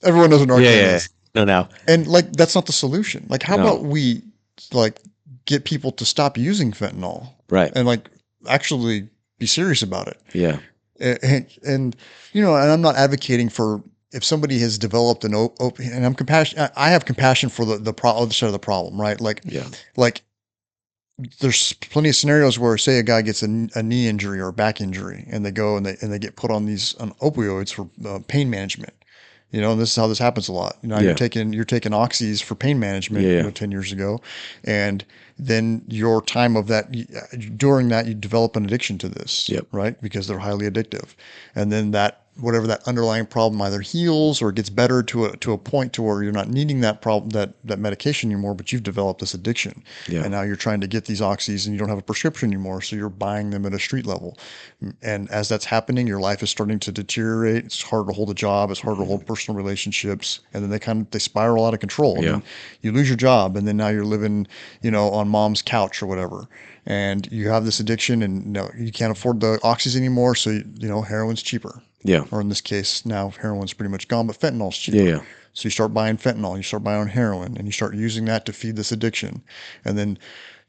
Everyone knows what Narcan is. No. And like that's not the solution. Like how No. about we like get people to stop using fentanyl Right. and like actually be serious about it. Yeah. And I'm not advocating for if somebody has developed and I'm compassion. I have compassion for the other side of the problem, right? Like, Yeah. like there's plenty of scenarios where say a guy gets a knee injury or a back injury and they go and they get put on these opioids for pain management. And this is how this happens a lot. Yeah. You're taking oxys for pain management 10 years ago, and then your time of that during that you develop an addiction to this, Yep. right? Because they're highly addictive, and then whatever that underlying problem either heals or gets better to a point to where you're not needing that problem that medication anymore, but you've developed this addiction, Yeah. and now you're trying to get these oxys and you don't have a prescription anymore, so you're buying them at a street level, and as that's happening, your life is starting to deteriorate. It's hard to hold a job. It's hard to hold personal relationships, and then they spiral out of control. Yeah. And you lose your job, and then now you're living, on mom's couch or whatever, and you have this addiction, and no, you can't afford the oxys anymore, so heroin's cheaper. Yeah. Or in this case, now heroin's pretty much gone, but fentanyl's cheaper. Yeah. So you start buying fentanyl, you start buying heroin, and you start using that to feed this addiction. And then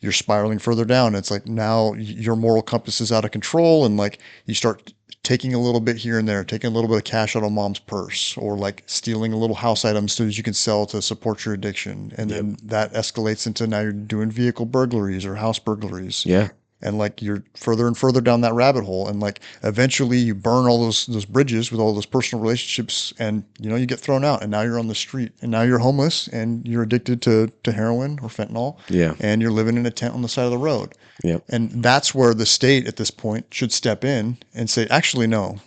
you're spiraling further down. It's like now your moral compass is out of control, and like you start taking a little bit here and there, taking a little bit of cash out of mom's purse, or like stealing a little house item so that you can sell to support your addiction. And then that escalates into now you're doing vehicle burglaries or house burglaries. Yeah. And like you're further and further down that rabbit hole, and like eventually you burn all those bridges with all those personal relationships, and you get thrown out, and now you're on the street, and now you're homeless, and you're addicted to heroin or fentanyl, and you're living in a tent on the side of the road. Yeah. And that's where the state at this point should step in and say, actually, no,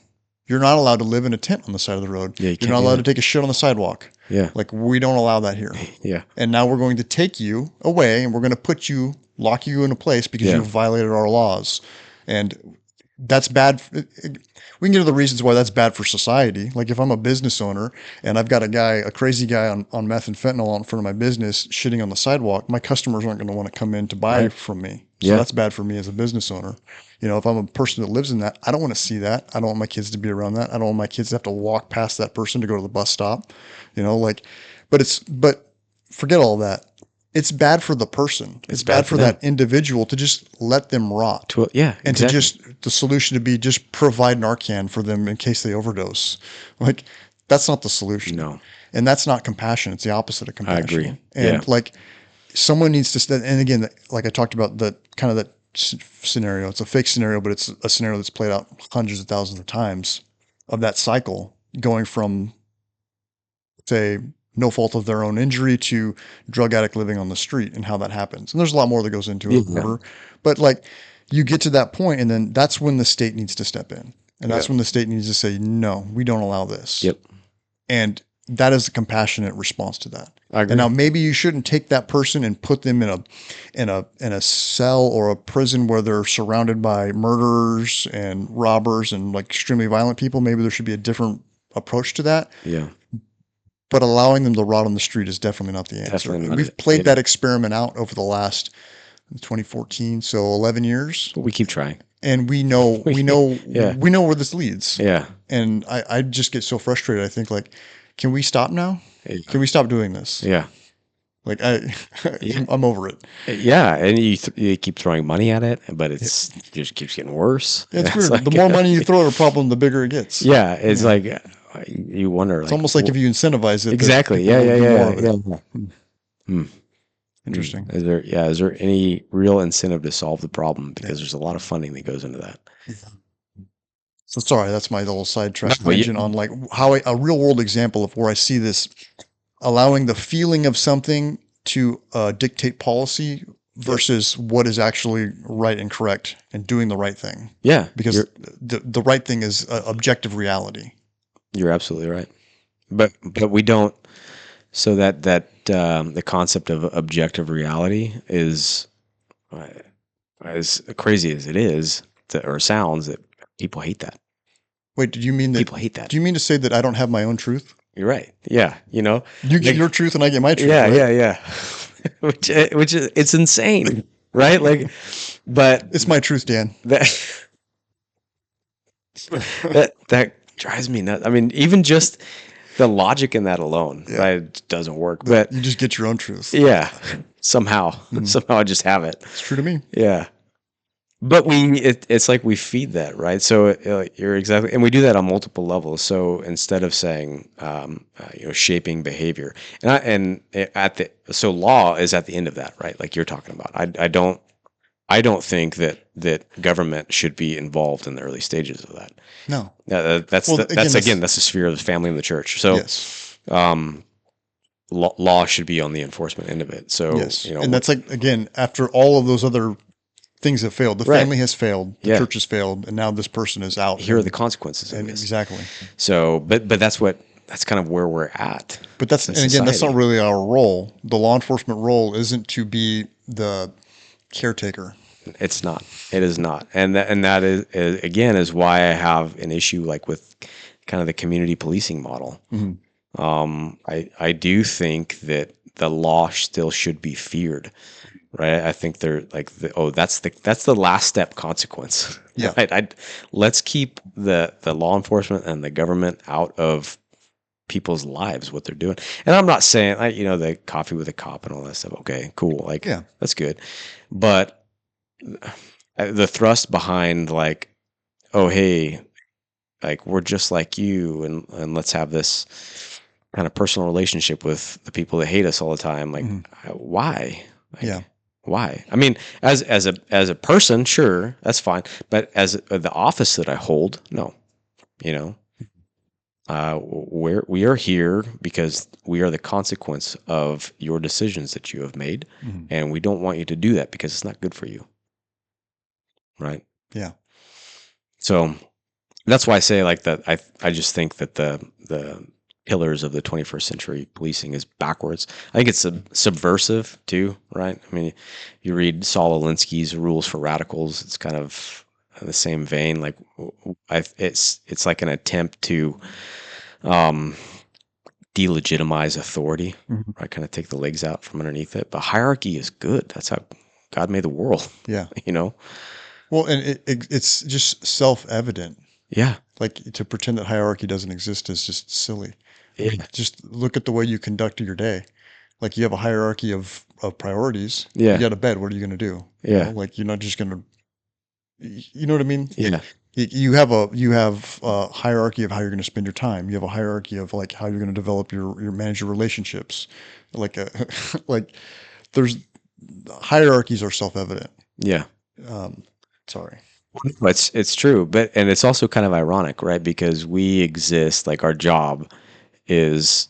you're not allowed to live in a tent on the side of the road. Yeah, you're not allowed to take a shit on the sidewalk. Yeah. Like we don't allow that here. Yeah. And now we're going to take you away, and we're going to lock you in a place because Yeah. you've violated our laws. And that's bad. We can get to the reasons why that's bad for society. Like if I'm a business owner and I've got a crazy guy on meth and fentanyl in front of my business shitting on the sidewalk, my customers aren't going to want to come in to buy Right. from me. So Yeah. that's bad for me as a business owner. You know, if I'm a person that lives in that, I don't want to see that. I don't want my kids to be around that. I don't want my kids to have to walk past that person to go to the bus stop. You know, like, but forget all that. It's bad for the person. It's bad for them. that individual to just let them rot. Yeah, And exactly. to just, the solution to be just provide Narcan for them in case they overdose. Like, that's not the solution. No. And that's not compassion. It's the opposite of compassion. agree. And Yeah. like, someone needs to, and again, like I talked about, that kind of that scenario. It's a fake scenario, but it's a scenario that's played out hundreds of thousands of times of that cycle going from, say, no fault of their own injury to drug addict living on the street and how that happens. And there's a lot more that goes into it, whatever. But like, you get to that point, and then that's when the state needs to step in. And that's when the state needs to say, no, we don't allow this. Yep. And that is a compassionate response to that. I agree. And now maybe you shouldn't take that person and put them in a cell or a prison where they're surrounded by murderers and robbers and like extremely violent people. Maybe there should be a different approach to that. Yeah. But allowing them to rot on the street is definitely not the answer. Definitely not We've it. played Yeah. that experiment out over the last 2014, so 11 years, But we keep trying. and we know Yeah. we know where this leads. Yeah. And I just get so frustrated. I think, like, can we stop now? Yeah. Can we stop doing this? Yeah. Like Yeah. I'm over it. Yeah, and you keep throwing money at it, but it just keeps getting worse. It's weird. like- The more money you throw at a problem, the bigger it gets. Yeah, it's like you wonder. It's almost like if you incentivize it. exactly. people Yeah, will do more yeah, of it. yeah. Interesting. Is there any real incentive to solve the problem? Because there's a lot of funding that goes into that. So sorry, that's my little sidetrack No, but tangent on like how a real world example of where I see this allowing the feeling of something to dictate policy versus what is actually right and correct and doing the right thing. Yeah, Because the right thing is objective reality. you're absolutely right. But we don't. So that the concept of objective reality is as crazy as it is or sounds, that people hate that. Wait, did you mean that? People hate that. Do you mean to say that I don't have my own truth? You're right. Yeah, you know. You get your truth and I get my truth. Yeah, right? yeah. which is it's insane, right? Like, but It's my truth, Dan. that that drives me nuts. I mean, even just the logic in that alone, right, doesn't work. But You just get your own truth. yeah, somehow I just have it. It's true to me. Yeah. But it's like we feed that, right? So you're exactly, and we do that on multiple levels. So instead of saying, shaping behavior, so law is at the end of that, right? Like you're talking about. I don't think that government should be involved in the early stages of that. No. That's the sphere of the family and the church. So, Yes. law should be on the enforcement end of it. So, Yes. And that's like, again, after all of those other things have failed, the family has failed, the church has failed, and now this person is out. Here are the consequences of this. Exactly. So, but that's kind of where we're at. But that's not really our role. The law enforcement role isn't to be the caretaker. It's not. It is not. And that is again is why I have an issue like with kind of the community policing model. Mm-hmm. I do think that the law still should be feared. Right. I think they're like, that's the last step consequence. Yeah. Right? Let's keep the law enforcement and the government out of people's lives, what they're doing. And I'm not saying, the coffee with a cop and all that stuff. Okay, cool. Like, that's good. But the thrust behind like, oh, hey, like we're just like you, and let's have this kind of personal relationship with the people that hate us all the time. Like, why? Like, why? I mean, as a person, sure, that's fine. But as the office that I hold, no. We are here because we are the consequence of your decisions that you have made, and we don't want you to do that because it's not good for you. Right? Yeah. So that's why I say like that. I just think that the pillars of the 21st century policing is backwards. I think it's subversive too, right? I mean, you read Saul Alinsky's Rules for Radicals. It's kind of the same vein. Like it's like an attempt to delegitimize authority. Mhm. I kind of take the legs out from underneath it. But hierarchy is good. That's how God made the world. Yeah. You know? Well, and it's just self-evident. Yeah. Like to pretend that hierarchy doesn't exist is just silly. Yeah. Just look at the way you conduct your day. Like you have a hierarchy of priorities. Yeah. You got to bed. What are you going to do? Yeah. Like you're not just going to, you know what I mean? Yeah. You have a hierarchy of how you're going to spend your time. You have a hierarchy of like how you're going to develop your manage your relationships. Like like there's hierarchies are self-evident. Yeah. Sorry. It's true, but and it's also kind of ironic, right? Because we exist, like our job is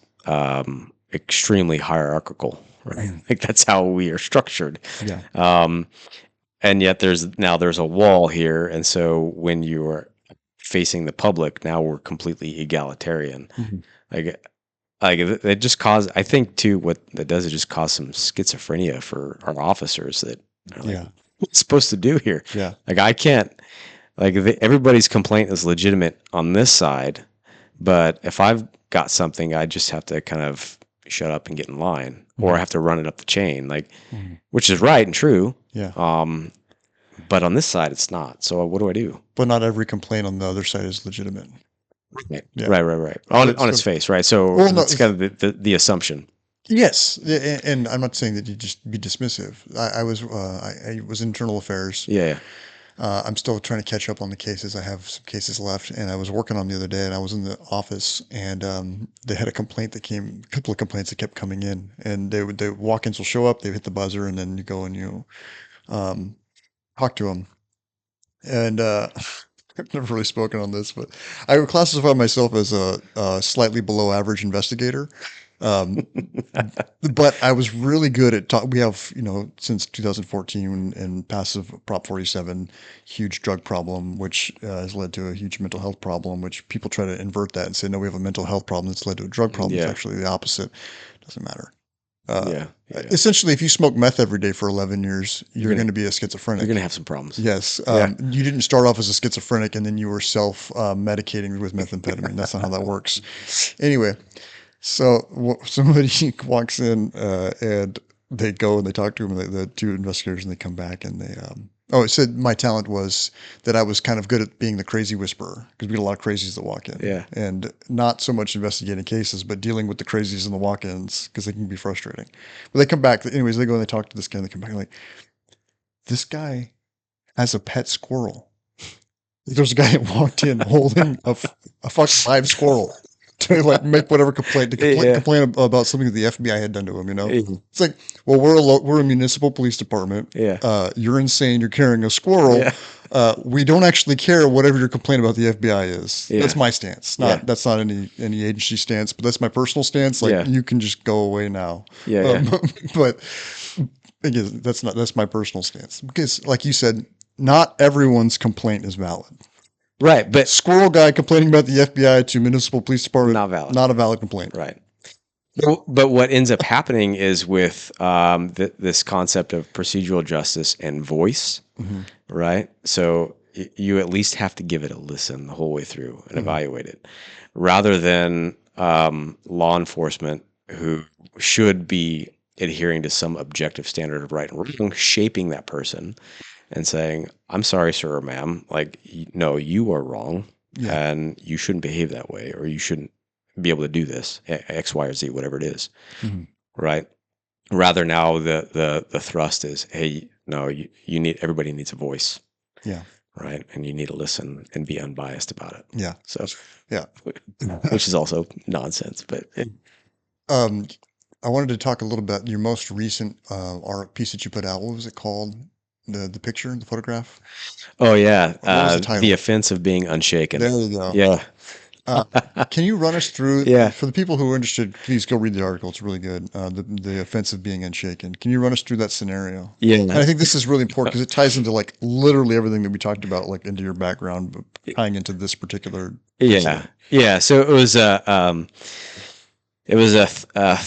extremely hierarchical, right? Like that's how we are structured. Yeah. And yet there's a wall here, and so when you are facing the public, now we're completely egalitarian. Mhm. Like it just cause. I think too, what that does is just cause some schizophrenia for our officers that are like, Yeah. what's it supposed to do here? Yeah. Like I can't. Like everybody's complaint is legitimate on this side, but if I've got something, I just have to kind of shut up and get in line, or I have to run it up the chain, like, which is right and true. Yeah. But on this side, it's not. So what do I do? But not every complaint on the other side is legitimate. Right, Yeah. right. On its face, right? So Well, no, it's kind of the assumption. Yes, and I'm not saying that you just be dismissive. I was internal affairs. Yeah. I'm still trying to catch up on the cases. I have some cases left, and I was working on them the other day, and I was in the office, and they had a couple of complaints that kept coming in, and the walk-ins will show up, they hit the buzzer, and then you go and you talk to them. And I've never really spoken on this, but I would classify myself as a slightly below average investigator. But I was really good at we have, since 2014 and passive Prop 47, huge drug problem, which has led to a huge mental health problem, which people try to invert that and say, no, we have a mental health problem that's led to a drug problem. Yeah. It's actually the opposite. Doesn't matter. Yeah. Essentially, if you smoke meth every day for 11 years, you're going to be a schizophrenic. You're going to have some problems. Yes. Yeah. You didn't start off as a schizophrenic and then you were self-medicating with methamphetamine. That's not how that works. Anyway, so somebody walks in and they go and they talk to him, the two investigators, and they come back and they, it said my talent was that I was kind of good at being the crazy whisperer because we get a lot of crazies that walk in. Yeah. And not so much investigating cases, but dealing with the crazies in the walk-ins because they can be frustrating. But they come back, anyways, they go and they talk to this guy and they come back and like, this guy has a pet squirrel. There's a guy that walked in holding a fucking live squirrel to like make whatever complaint, complain about something that the FBI had done to him, It's like, well, we're a municipal police department. Yeah. You're insane. You're carrying a squirrel. Yeah. We don't actually care whatever your complaint about the FBI is. Yeah. That's my stance. That's not any agency stance, but that's my personal stance. Like you can just go away now. Yeah. But again, that's my personal stance because like you said, not everyone's complaint is valid. Right, but squirrel guy complaining about the FBI to municipal police department, not valid. Not a valid complaint. Right. But what ends up happening is with this concept of procedural justice and voice, right? So you at least have to give it a listen the whole way through and evaluate it, rather than law enforcement who should be adhering to some objective standard of right and wrong, shaping that person and saying, I'm sorry, sir or ma'am, like, no, you are wrong and you shouldn't behave that way, or you shouldn't be able to do this, X, Y, or Z, whatever it is. Right? Rather now the thrust is, hey, no, everybody needs a voice. Yeah. Right? And you need to listen and be unbiased about it. Yeah. So, yeah. Which is also nonsense, but. I wanted to talk a little bit your most recent art piece that you put out. What was it called? The picture, the photograph? Oh, yeah. What was the title? The Offense of Being Unshaken. There you go. Yeah. Can you run us through? Yeah. For the people who are interested, please go read the article. It's really good. The Offense of Being Unshaken. Can you run us through that scenario? Yeah. And I think this is really important because it ties into like literally everything that we talked about, like into your background, but tying into this particular. Yeah. Yeah. So it was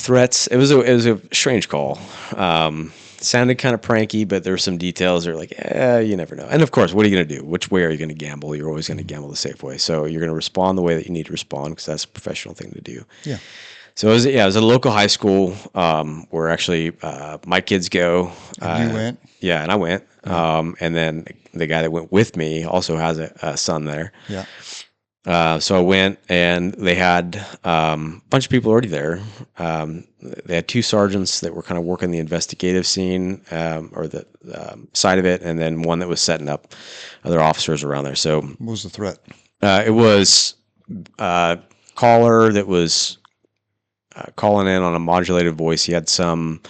threats. It was a strange call. sounded kind of pranky, but there were some details that are like, you never know. And of course, what are you going to do? Which way are you going to gamble? You're always going to gamble the safe way. So you're going to respond the way that you need to respond because that's a professional thing to do. Yeah. So it was at a local high school where actually my kids go. And you went? Yeah, and I went. And then the guy that went with me also has a son there. Yeah. So I went, and they had a bunch of people already there. They had 2 sergeants that were kind of working the investigative scene or the side of it, and then one that was setting up other officers around there. So What was the threat? it was a caller that was calling in on a modulated voice. He had some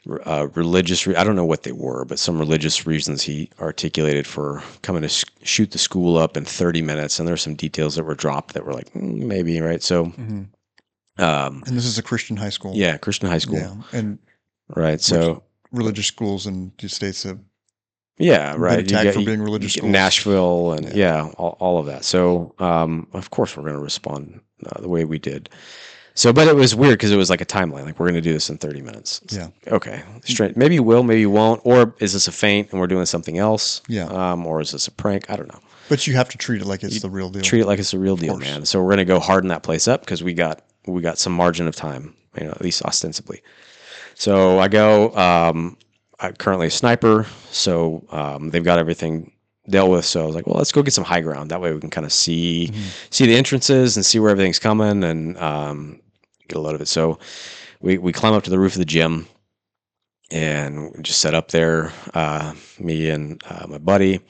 religious, I don't know what they were, but some religious reasons he articulated for coming to shoot the school up in 30 minutes. And there were some details that were dropped that were like, maybe, right? So, And this is a Christian high school. yeah, Christian high school. Yeah. And Right. So religious schools in the States have yeah, right. been attacked for being religious schools. Nashville and all of that. So, of course we're going to respond the way we did. So, but it was weird because it was like a timeline. Like, we're going to do this in 30 minutes. Yeah. Okay. Straight. Maybe you will, maybe you won't. Or is this a feint and we're doing something else? Yeah. Or is this a prank? I don't know. But you have to treat it like it's the real deal. Treat it like it's the real deal, course. man. So we're going to go harden that place up because we got some margin of time, at least ostensibly. So I go, I'm currently a sniper. So they've got everything dealt with. So I was like, well, let's go get some high ground. That way we can kind of see the entrances and see where everything's coming and get a load of it. So we climb up to the roof of the gym and we just set up there, me and my buddy.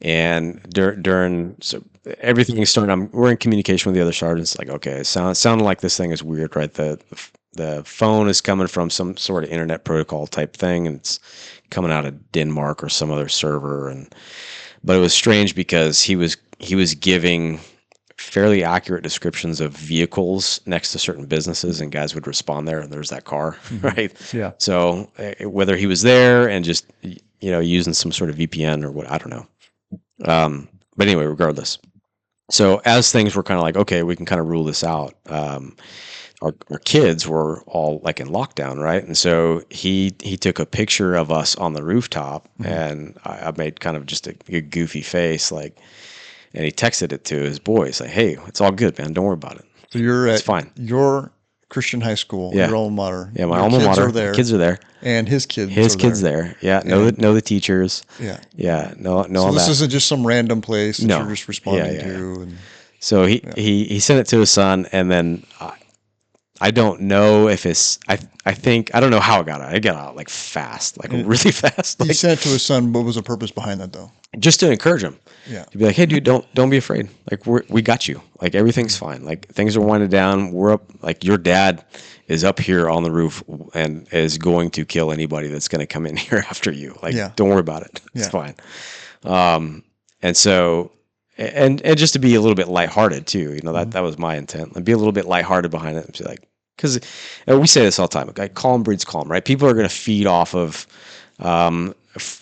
And during so everything started, we're in communication with the other sergeants. Like, okay, it sounded like this thing is weird, right? The phone is coming from some sort of internet protocol type thing, and it's coming out of Denmark or some other server. But it was strange because he was giving fairly accurate descriptions of vehicles next to certain businesses, and guys would respond there, and there's that car, right? Yeah. So whether he was there and just using some sort of VPN or what, I don't know. But anyway, regardless. So as things were kind of like, okay, we can kind of rule this out. Our kids were all like in lockdown, right? And so he took a picture of us on the rooftop, and I made kind of just a goofy face, like, and he texted it to his boys, like, "Hey, it's all good, man. Don't worry about it. So you're It's at fine." your Christian high school, your alma mater. Yeah, my Your alma kids mater. are there, Kids are there. and his kids. His are kids there. Yeah, know the teachers. Yeah. Yeah, no, So all this that. isn't just some random place that No. you're just responding Yeah. to. And So he sent it to his son, and then I don't know if it's I think I don't know how it got out. It got out like fast, like really fast. he Like, sent it to his son. What was the purpose behind that, though? just to encourage him. Yeah. To be like, hey, dude, don't be afraid. Like we got you. Like everything's fine. Like things are winding down. We're up. Like your dad is up here on the roof and is going to kill anybody that's going to come in here after you. Like, don't worry about it. It's fine. And so, and just to be a little bit lighthearted too. That was my intent. Like, be a little bit lighthearted behind it. And be like, because we say this all the time. Like, calm breeds calm, right? People are going to feed off of.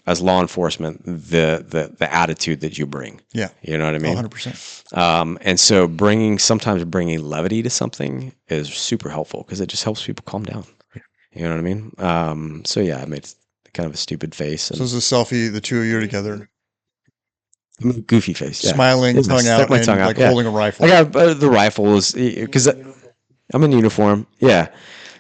As law enforcement, the attitude that you bring. Yeah. You know what I mean? 100%. And so sometimes bringing levity to something is super helpful because it just helps people calm down. You know what I mean? So yeah, I made kind of a stupid face. So it's a selfie, the two of you together. Goofy face. Yeah. Smiling, tongue out, and tongue out, like holding a rifle. Yeah, the rifle is, because I'm in uniform. Yeah.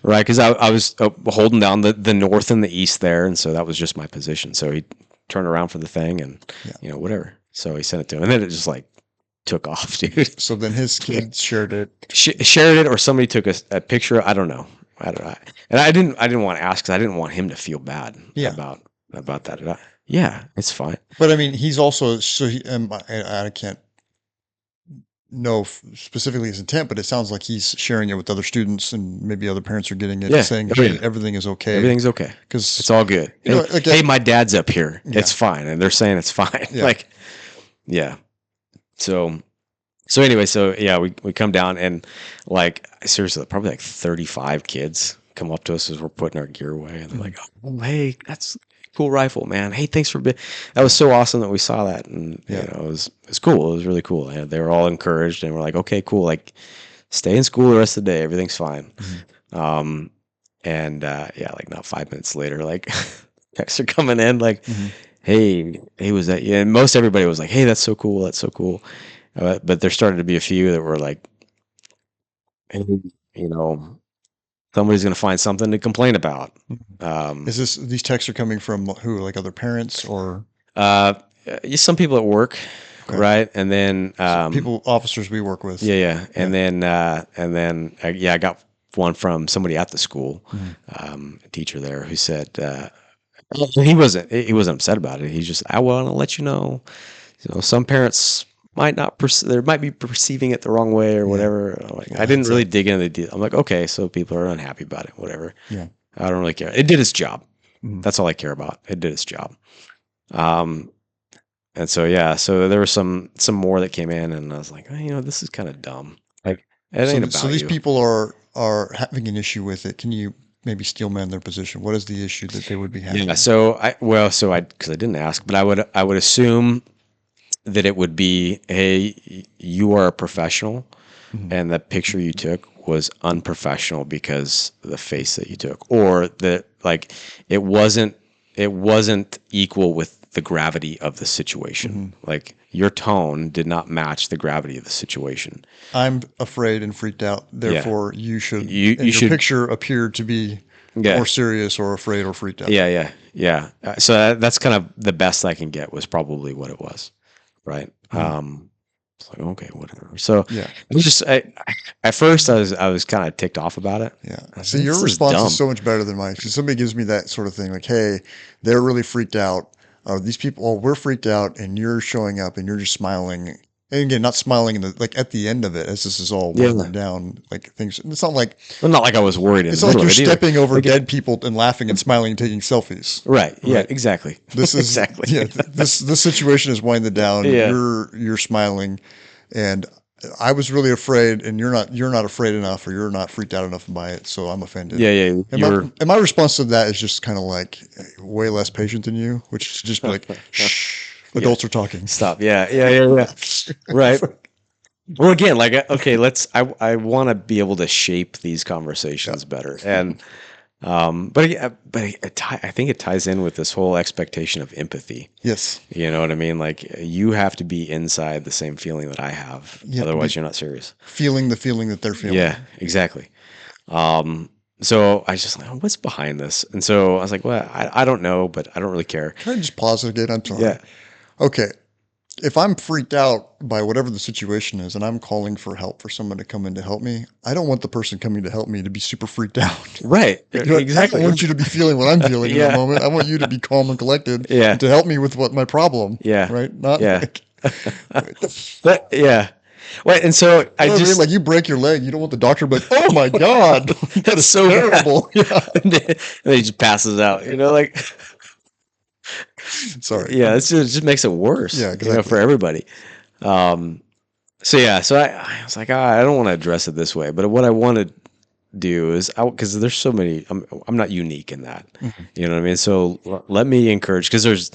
Right, because I was holding down the north and the east there, and so that was just my position. So he turned around for the thing, and whatever. So he sent it to him, and then it just like took off, dude. So then his kids shared it. Shared it, or somebody took a picture. I don't know. And I didn't want to ask because I didn't want him to feel bad about that. Yeah, it's fine. But I mean, he's also I can't know specifically his intent, but it sounds like he's sharing it with other students, and maybe other parents are getting it, saying everything is okay. Everything's okay because it's all good. Hey, my dad's up here. Yeah. It's fine, and they're saying it's fine. Yeah. So anyway, we come down, and like seriously, probably like 35 kids come up to us as we're putting our gear away, and they're like, "Oh, hey, that's." Cool rifle, man. Hey, thanks for that was so awesome that we saw that, and it was cool. It was really cool. And they were all encouraged, and we're like, okay, cool. Like, stay in school the rest of the day. Everything's fine. And yeah, like not 5 minutes later, like texts are coming in like, Mm-hmm. hey, was that? Yeah, and most everybody was like, hey, that's so cool, that's so cool. But there started to be a few that were like, hey, you know, somebody's gonna find something to complain about. Is these texts are coming from who, like other parents or Uh, some people at work, okay. right? And then people, officers we work with? yeah. And then yeah, I got one from somebody at the school, a teacher there, who said he wasn't upset about it. He's just, I want to let you know, some parents might not they might be perceiving it the wrong way or whatever. Like, I didn't really dig into the deal. I'm like, okay, so people are unhappy about it, whatever. Yeah. I don't really care. It did its job. That's all I care about. It did its job. And so yeah, so there was some more that came in, and I was like, this is kind of dumb. Like, it ain't about So these you. people are having an issue with it. Can you maybe steelman their position? What is the issue that they would be having? Yeah, so because I didn't ask, but I would assume that it would be, hey, you are a professional, and the picture you took was unprofessional because the face that you took, or that like it wasn't equal with the gravity of the situation. Like, your tone did not match the gravity of the situation. I'm afraid and freaked out. Therefore, you should. You should. Your picture appeared to be more serious or afraid or freaked out. Yeah. So that's kind of the best I can get, was probably what it was, right? It's like, okay, whatever. So yeah, it was just at first I was kind of ticked off about it. Yeah. So your response is so much better than mine. Because somebody gives me that sort of thing, like, "Hey, they're really freaked out. These people, we're freaked out, and you're showing up, and you're just smiling." And again, not smiling in like at the end of it, as this is all winding down, like things. It's not like I was worried. It's not like you're stepping over dead people and laughing and smiling and taking selfies. Right. Yeah. Exactly. This is exactly. Yeah. This situation is winding down. Yeah. You're smiling, and I was really afraid, and you're not afraid enough, or you're not freaked out enough by it. So I'm offended. Yeah. And my response to that is just kind of like way less patient than you, which is just be like, shh. Adults are talking. Stop. Yeah. Right. Well, again, like, okay, I want to be able to shape these conversations better. And, but I think it ties in with this whole expectation of empathy. Yes. You know what I mean? Like, you have to be inside the same feeling that I have. Otherwise you're not serious. Feeling the feeling that they're feeling. Yeah, exactly. So I was just like, what's behind this? And so I was like, well, I don't know, but I don't really care. Can I just pause it again? I'm sorry. Yeah. Okay. If I'm freaked out by whatever the situation is, and I'm calling for help for someone to come in to help me, I don't want the person coming to help me to be super freaked out. Right. Exactly. I want you to be feeling what I'm feeling in the moment. I want you to be calm and collected. Yeah. And to help me with what my problem. Yeah. Right. Not like, but yeah. Well, and so I just like, you break your leg, you don't want the doctor to be like, oh my God, that is so terrible. Yeah. And then he just passes out, like. Sorry. Yeah, it just makes it worse. Yeah, exactly. For everybody. So I was like, I don't want to address it this way, but what I want to do is, because there's so many, I'm not unique in that. You know what I mean? So let me encourage, because there's,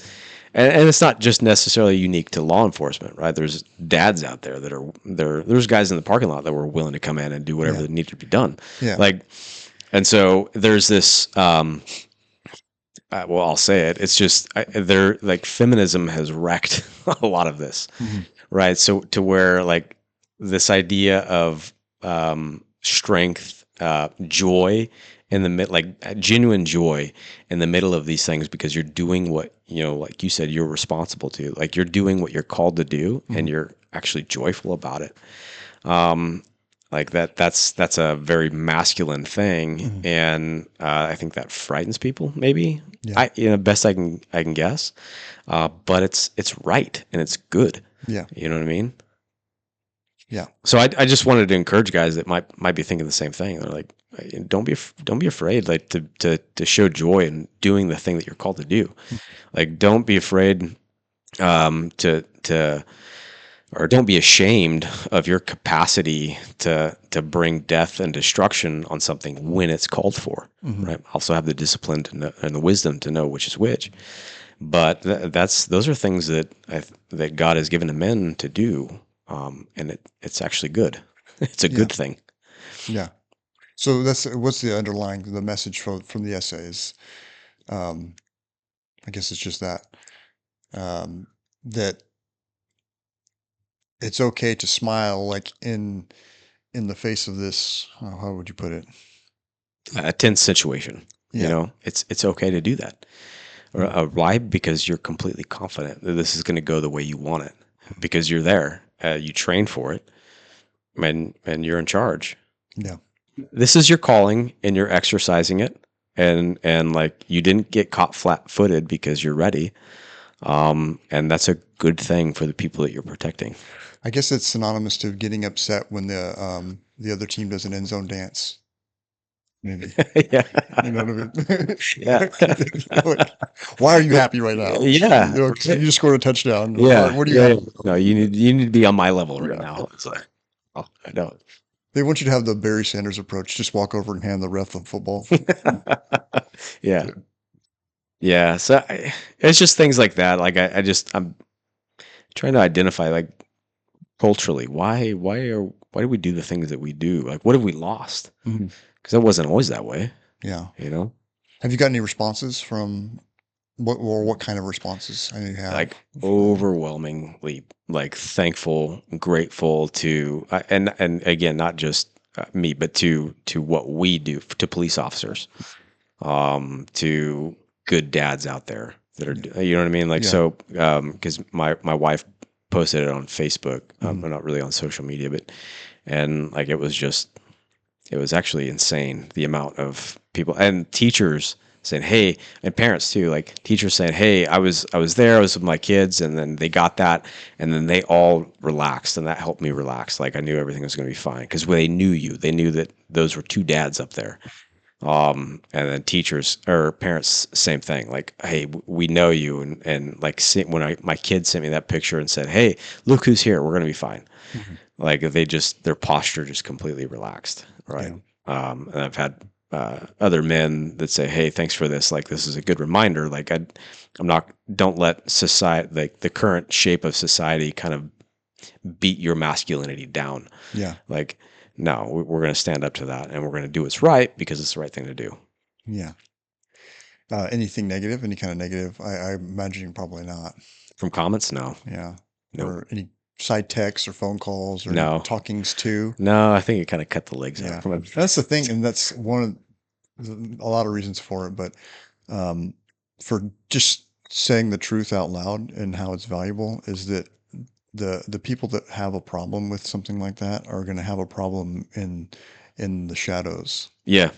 and it's not just necessarily unique to law enforcement, right? There's dads out there that are there's guys in the parking lot that were willing to come in and do whatever that needed to be done. Yeah. And so there's this, well, I'll say it. It's just they're like, feminism has wrecked a lot of this, right? So to where, like, this idea of strength, joy in the mid, like genuine joy in the middle of these things, because you're doing what, like you said, you're responsible to. Like, you're doing what you're called to do, and you're actually joyful about it. Like that's a very masculine thing, and I think that frightens people. Maybe best I can guess, but it's right and it's good. Yeah, you know what I mean. Yeah. So I just wanted to encourage guys that might be thinking the same thing. They're like, don't be afraid, like to show joy in doing the thing that you're called to do. Like, don't be afraid or don't be ashamed of your capacity to bring death and destruction on something when it's called for. Right. Also have the discipline to know, and the wisdom to know which is which. But those are things that God has given to men to do, and it's actually good. It's a good thing. Yeah. So what's the the message from the essays? Um, I guess it's just that that it's okay to smile like in the face of this. How would you put it? A tense situation. You Yeah. know, it's okay to do that. Why? Because you're completely confident that this is going to go the way you want it. Because you're there, you train for it, and you're in charge. Yeah. This is your calling, and you're exercising it, and like you didn't get caught flat-footed because you're ready, and that's a good thing for the people that you're protecting. I guess it's synonymous to getting upset when the other team does an end zone dance. Maybe. Yeah, You know what I mean? yeah, Like, why are you happy right now? yeah, You know, 'cause you just scored a touchdown. yeah. What do you Yeah. have? No, you need to be on my level right Yeah. now. It's like, oh, I know. They want you to have the Barry Sanders approach. Just walk over and hand the ref the football. Yeah. Yeah. So it's just things like that. Like I'm trying to identify like culturally why do we do the things that we do? Like what have we lost? Mhm. Because it wasn't always that way, Yeah. you know? Have you got any responses from what kind of responses? I know you have. Like overwhelmingly like thankful, grateful to and again not just me, but to what we do to police officers, to good dads out there that are, you know what I mean? Like, Yeah. so, cause my wife posted it on Facebook, Mhm. but not really on social media, but, and like, it was actually insane the amount of people and teachers saying, hey, and parents too, like teachers saying, hey, I was there, I was with my kids, and then they got that, and then they all relaxed, and that helped me relax. Like I knew everything was going to be fine because they knew you, they knew that those were two dads up there. And then teachers or parents, same thing. Like, hey, we know you, and like when my kid sent me that picture and said, hey, look who's here, we're gonna be fine. Mhm. Like their posture just completely relaxed, right? Yeah. And I've had other men that say, hey, thanks for this. Like this is a good reminder. Like don't let society, like the current shape of society, kind of beat your masculinity down. Yeah. Like, no, we're going to stand up to that, and we're going to do what's right because it's the right thing to do. Yeah. Anything negative? Any kind of negative? I imagine probably not. From comments, no, Yeah. no, Or any side texts or phone calls or any no, talkings too. no. I think it kind of cut the legs Yeah. out from it. That's the thing, and that's one of a lot of reasons for it, but um, for just saying the truth out loud and how it's valuable is that the people that have a problem with something like that are going to have a problem in the shadows. Yeah,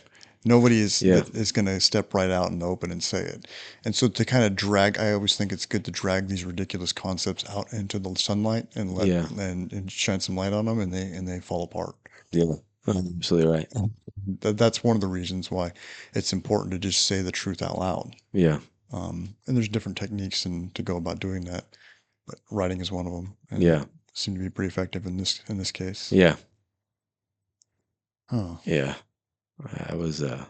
Nobody is yeah, that is going to step right out in the open and say it. And so to kind of drag, I always think it's good to drag these ridiculous concepts out into the sunlight and yeah, and shine some light on them, and they fall apart. yeah. Absolutely right. That's one of the reasons why it's important to just say the truth out loud. Yeah, And there's different techniques and to go about doing that, but writing is one of them, and yeah, seem to be pretty effective in this case. yeah, Huh. yeah. That was that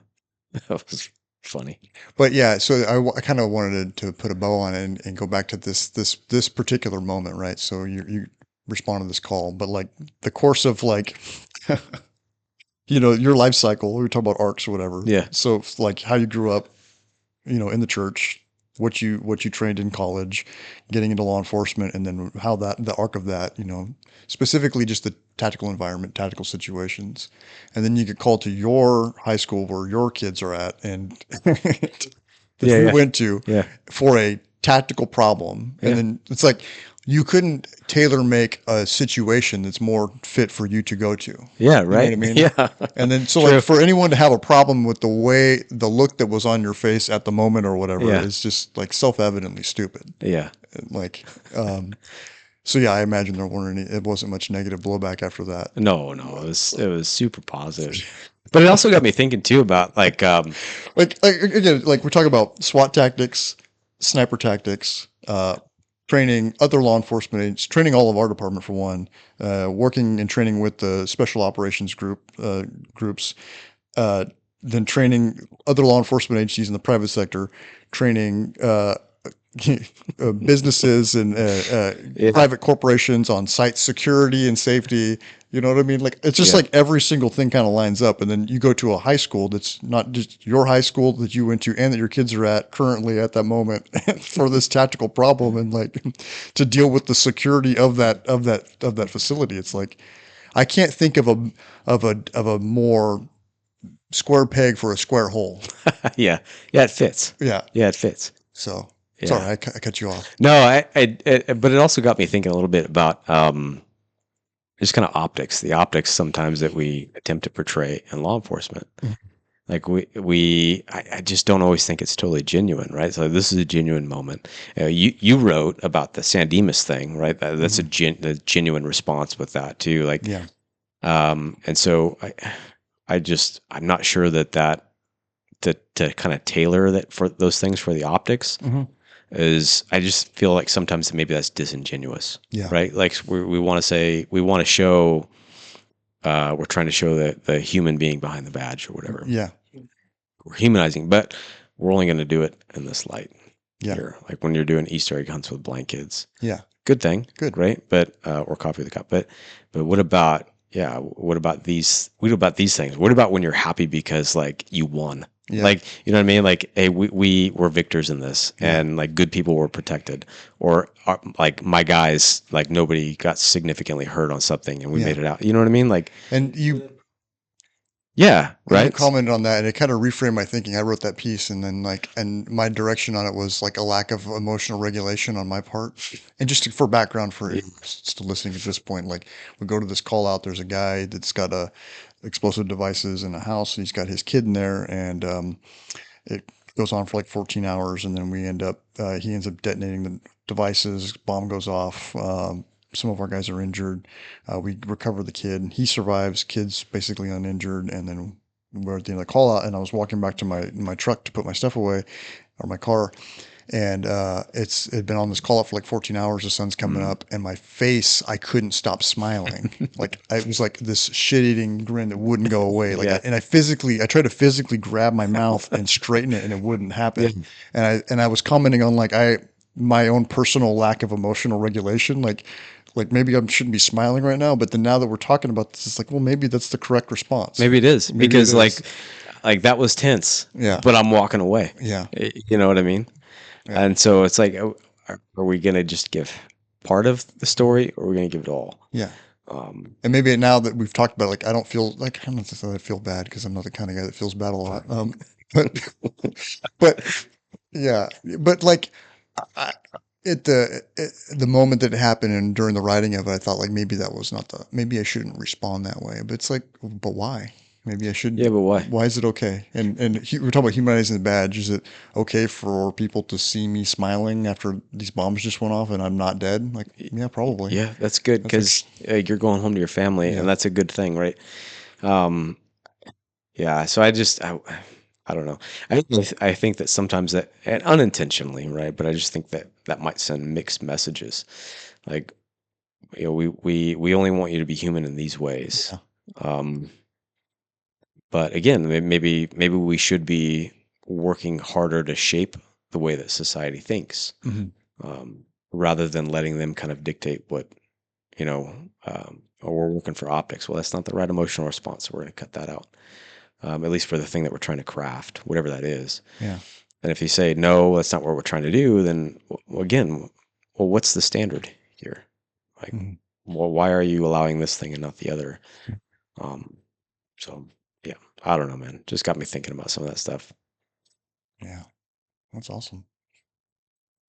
was funny. But yeah, so I kind of wanted to put a bow on it and go back to this particular moment, right? So you respond to this call, but like the course of like your life cycle. We were talking about arcs or whatever. Yeah, So like how you grew up, in the church, what you trained in college, getting into law enforcement, and then how the arc of that, specifically just the tactical environment, tactical situations, and then you get called to your high school where your kids are at, and that yeah, you yeah, went to yeah, for a tactical problem, and yeah, then it's like you couldn't tailor make a situation that's more fit for you to go to. yeah. You know what Right. I mean? Yeah. And then, so True. like for anyone to have a problem with the look that was on your face at the moment or whatever, Yeah. is just like self-evidently stupid. Yeah. Like, so yeah, I imagine it wasn't much negative blowback after that. No, it was super positive. But it also got me thinking too about like Like again, like we're talking about SWAT tactics, sniper tactics, training other law enforcement agents, training all of our department for one, working and training with the special operations groups, uh, then training other law enforcement agencies in the private sector, training businesses and Yeah. private corporations on site security and safety. You know what I mean? Like it's just Yeah. like every single thing kind of lines up, and then you go to a high school that's not just your high school that you went to and that your kids are at currently at that moment for this tactical problem, and like to deal with the security of that facility. It's like I can't think of a more square peg for a square hole. Yeah. Yeah. It fits. Yeah. Yeah. It fits. So Yeah. sorry, I cut you off. No, but it also got me thinking a little bit about just kind of optics, the optics sometimes that we attempt to portray in law enforcement. Mhm. Like I just don't always think it's totally genuine, right? So this is a genuine moment. You wrote about the San Dimas thing, right? That's a genuine response with that too. Like, Yeah. and so I'm not sure that to kind of tailor that for those things for the optics is I just feel like sometimes maybe that's disingenuous. Yeah. Right. Like we want to show, we're trying to show the human being behind the badge or whatever. Yeah. We're humanizing, but we're only going to do it in this light. Yeah. Here. Like when you're doing Easter egg hunts with blind kids. Yeah. Good thing. Good. Great. But, or copy the cup. But what about, what about these things? What about when you're happy because like you won? Yeah. Like, you know what I mean? Like, hey, we were victors in this, and like good people were protected, or like my guys, like nobody got significantly hurt on something, and we made it out. You know what I mean? Like, And you right? You commented on that, and it kind of reframed my thinking. I wrote that piece, and then and my direction on it was like a lack of emotional regulation on my part. And just for background for still listening at this point, like we go to this call out. There's a guy that's got explosive devices in a house, and he's got his kid in there, and it goes on for like 14 hours, and then he ends up detonating the devices. Bomb goes off. Some of our guys are injured. We recover the kid. He survives. Kid's basically uninjured, and then we're at the end of the call out. And I was walking back to my truck to put my stuff away, or my car, and it'd been on this call out for like 14 hours. The sun's coming up, and my face, I couldn't stop smiling. Like it was like this shit-eating grin that wouldn't go away. Like, I tried to physically grab my mouth and straighten it, and it wouldn't happen. And I was commenting on my own personal lack of emotional regulation, like maybe I shouldn't be smiling right now, but then now that we're talking about this, it's like, well, maybe that's the correct response. Maybe it is because like that was tense. Yeah. But I'm walking away. Yeah. You know what I mean? Yeah. And so it's like, are we gonna just give part of the story, or are we gonna give it all? Yeah. And maybe now that we've talked about it, like I don't feel like I'm not that I feel bad because I'm not the kind of guy that feels bad a lot. But yeah, but like at the moment that it happened and during the writing of it, I thought like maybe that was not maybe I shouldn't respond that way. But it's like, but why? Maybe I shouldn't. Yeah, but why? Why is it okay? And we're talking about humanizing the badge. Is it okay for people to see me smiling after these bombs just went off and I'm not dead? Like, yeah, probably. Yeah, that's good because you're going home to your family, and that's a good thing, right? Yeah. So I don't know. I think that sometimes that, and unintentionally, right? But I just think that might send mixed messages. Like, we only want you to be human in these ways. Yeah. But again, maybe we should be working harder to shape the way that society thinks, rather than letting them kind of dictate what, or we're working for optics. Well, that's not the right emotional response, so we're going to cut that out. At least for the thing that we're trying to craft, whatever that is. Yeah. And if you say, no, that's not what we're trying to do, then again, what's the standard here? Like, well, why are you allowing this thing and not the other? So yeah, I don't know, man. Just got me thinking about some of that stuff. Yeah. That's awesome.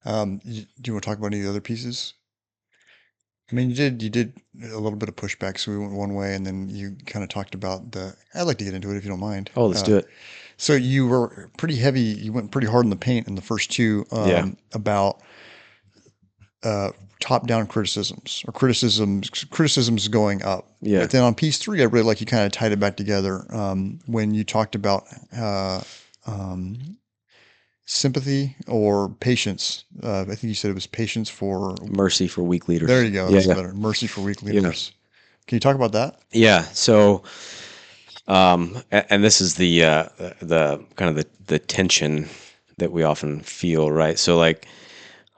Do you want to talk about any of the other pieces? I mean, you did a little bit of pushback, so we went one way, and then you kind of talked about I'd like to get into it if you don't mind. Oh, let's do it. So you were pretty heavy. You went pretty hard in the paint in the first two about top-down criticisms or criticisms going up. Yeah. But then on piece 3, I really like you kind of tied it back together when you talked about sympathy or patience. I think you said it was patience for mercy for weak leaders. There you go. That's better. Mercy for weak leaders. Can you talk about that? Yeah. So, and this is the kind of the tension that we often feel, right? So like,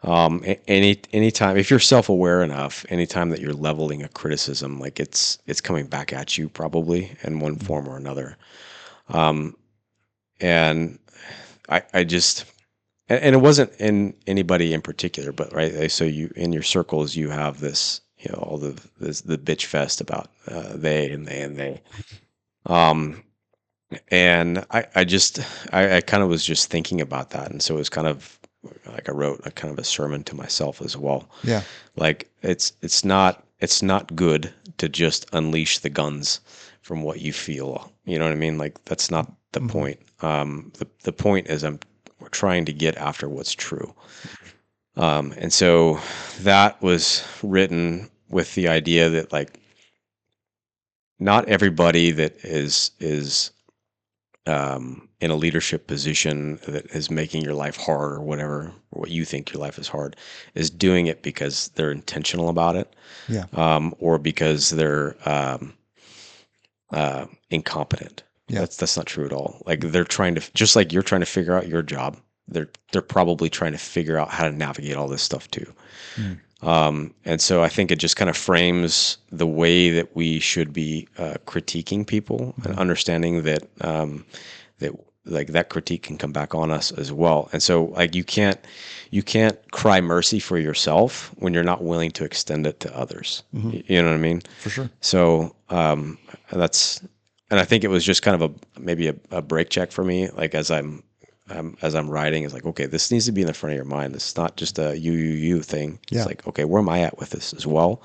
Anytime, if you're self-aware enough, anytime that you're leveling a criticism, like it's coming back at you probably in one form or another. And I just, and it wasn't in anybody in particular, but right. So you, in your circles, you have this, all the bitch fest about they and they and they. And I kind of was just thinking about that. And so it was kind of like I wrote a kind of a sermon to myself as well. Yeah. Like it's not good to just unleash the guns from what you feel. You know what I mean? Like that's not the point. The point is we're trying to get after what's true. And so that was written with the idea that like not everybody that is in a leadership position that is making your life hard or whatever, or what you think your life is hard, is doing it because they're intentional about it, Yeah. or because they're incompetent. Yeah. That's not true at all. Like they're trying to, just like you're trying to figure out your job, they're probably trying to figure out how to navigate all this stuff too. And so I think it just kind of frames the way that we should be critiquing people and understanding that that like that critique can come back on us as well. And so like you can't cry mercy for yourself when you're not willing to extend it to others. You know what I mean? For sure. So and I think it was just kind of maybe a break check for me, like as I'm writing, is like, okay, this needs to be in the front of your mind. This is not just a you thing. Yeah. It's like, okay, where am I at with this as well?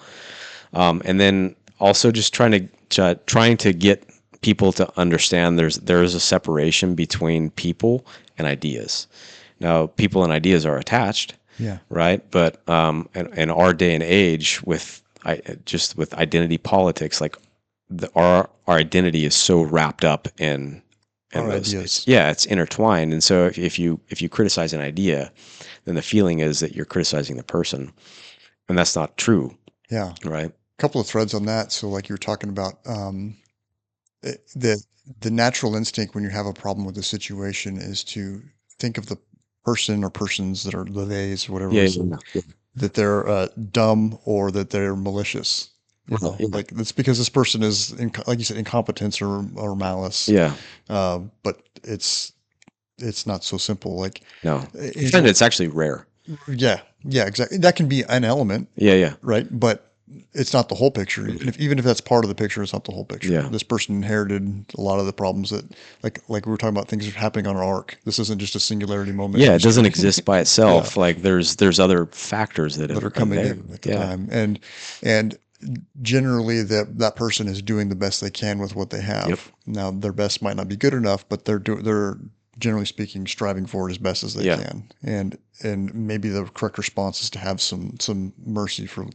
And then also just trying to get people to understand there is a separation between people and ideas. Now, people and ideas are attached, Yeah. right? But in our day and age, with identity politics, like our identity is so wrapped up in Our those ideas. it's intertwined. And so if you criticize an idea, then the feeling is that you're criticizing the person, and that's not true, Yeah. right? A couple of threads on that. So like you were talking about, the natural instinct when you have a problem with a situation is to think of the person or persons that are the theys, whatever it is, that they're dumb or that they're malicious. You know, Yeah. like it's because this person is, like you said, incompetence or malice. Yeah. But it's not so simple. Like, No. it- And it's actually rare. yeah, exactly. That can be an element, Yeah. right? But it's not the whole picture. Even if that's part of the picture, it's not the whole picture. Yeah. This person inherited a lot of the problems that, like we were talking about, things that are happening on our arc. This isn't just a singularity moment. Yeah, it doesn't exist by itself. Like there's other factors that that are are coming there. in at the time, and generally that person is doing the best they can with what they have. Yep. Now their best might not be good enough, but they're generally speaking striving for it as best as they can. And maybe the correct response is to have some mercy for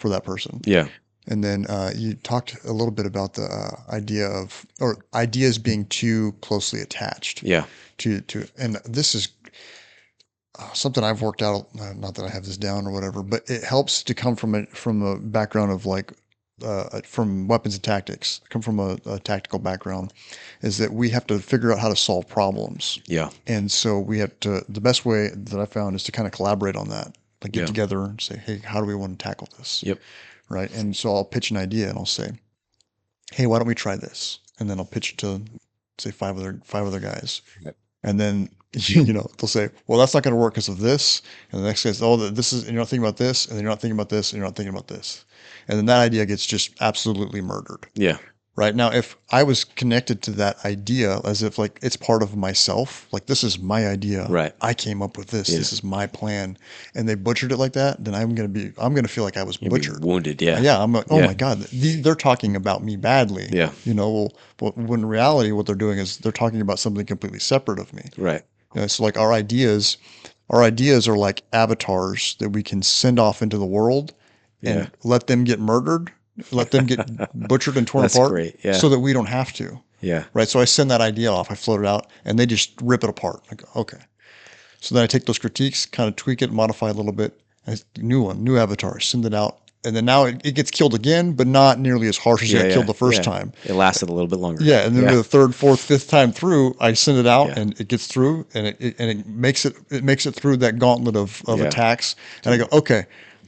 that person. Yeah. And then you talked a little bit about the idea of, or ideas being too closely attached. Yeah. To and this is something I've worked out. Not that I have this down or whatever, but it helps to come from a background of like from weapons and tactics. Come from a tactical background, is that we have to figure out how to solve problems. Yeah. And so we have to. The best way that I found is to kind of collaborate on that. Like get together and say, hey, how do we want to tackle this? Yep. Right. And so I'll pitch an idea and I'll say, hey, why don't we try this? And then I'll pitch it to, say, five other guys. Yep. And then, they'll say, well, that's not going to work because of this. And the next guy says, oh, this is, and you're not thinking about this. And then you're not thinking about this. And you're not thinking about this. And then that idea gets just absolutely murdered. Yeah. Right. Now, if I was connected to that idea as if like it's part of myself, like this is my idea. Right. I came up with this. Yeah. This is my plan. And they butchered it like that, then I'm going to feel like I was butchered. Wounded. Yeah. Yeah. I'm like, oh my God, they're talking about me badly. Yeah. Well, when in reality, what they're doing is they're talking about something completely separate of me. Right. So like our ideas are like avatars that we can send off into the world and let them get murdered. Let them get butchered and torn That's apart, great. Yeah. so that we don't have to. Yeah. Right. So I send that idea off, I float it out, and they just rip it apart. I go, okay. So then I take those critiques, kind of tweak it, modify it a little bit. New avatar, send it out, and then now it gets killed again, but not nearly as harsh as it got killed the first time. It lasted a little bit longer. Yeah, and then the third, fourth, fifth time through, I send it out, Yeah. and it gets through, and it makes it through that gauntlet of attacks, and I go, okay,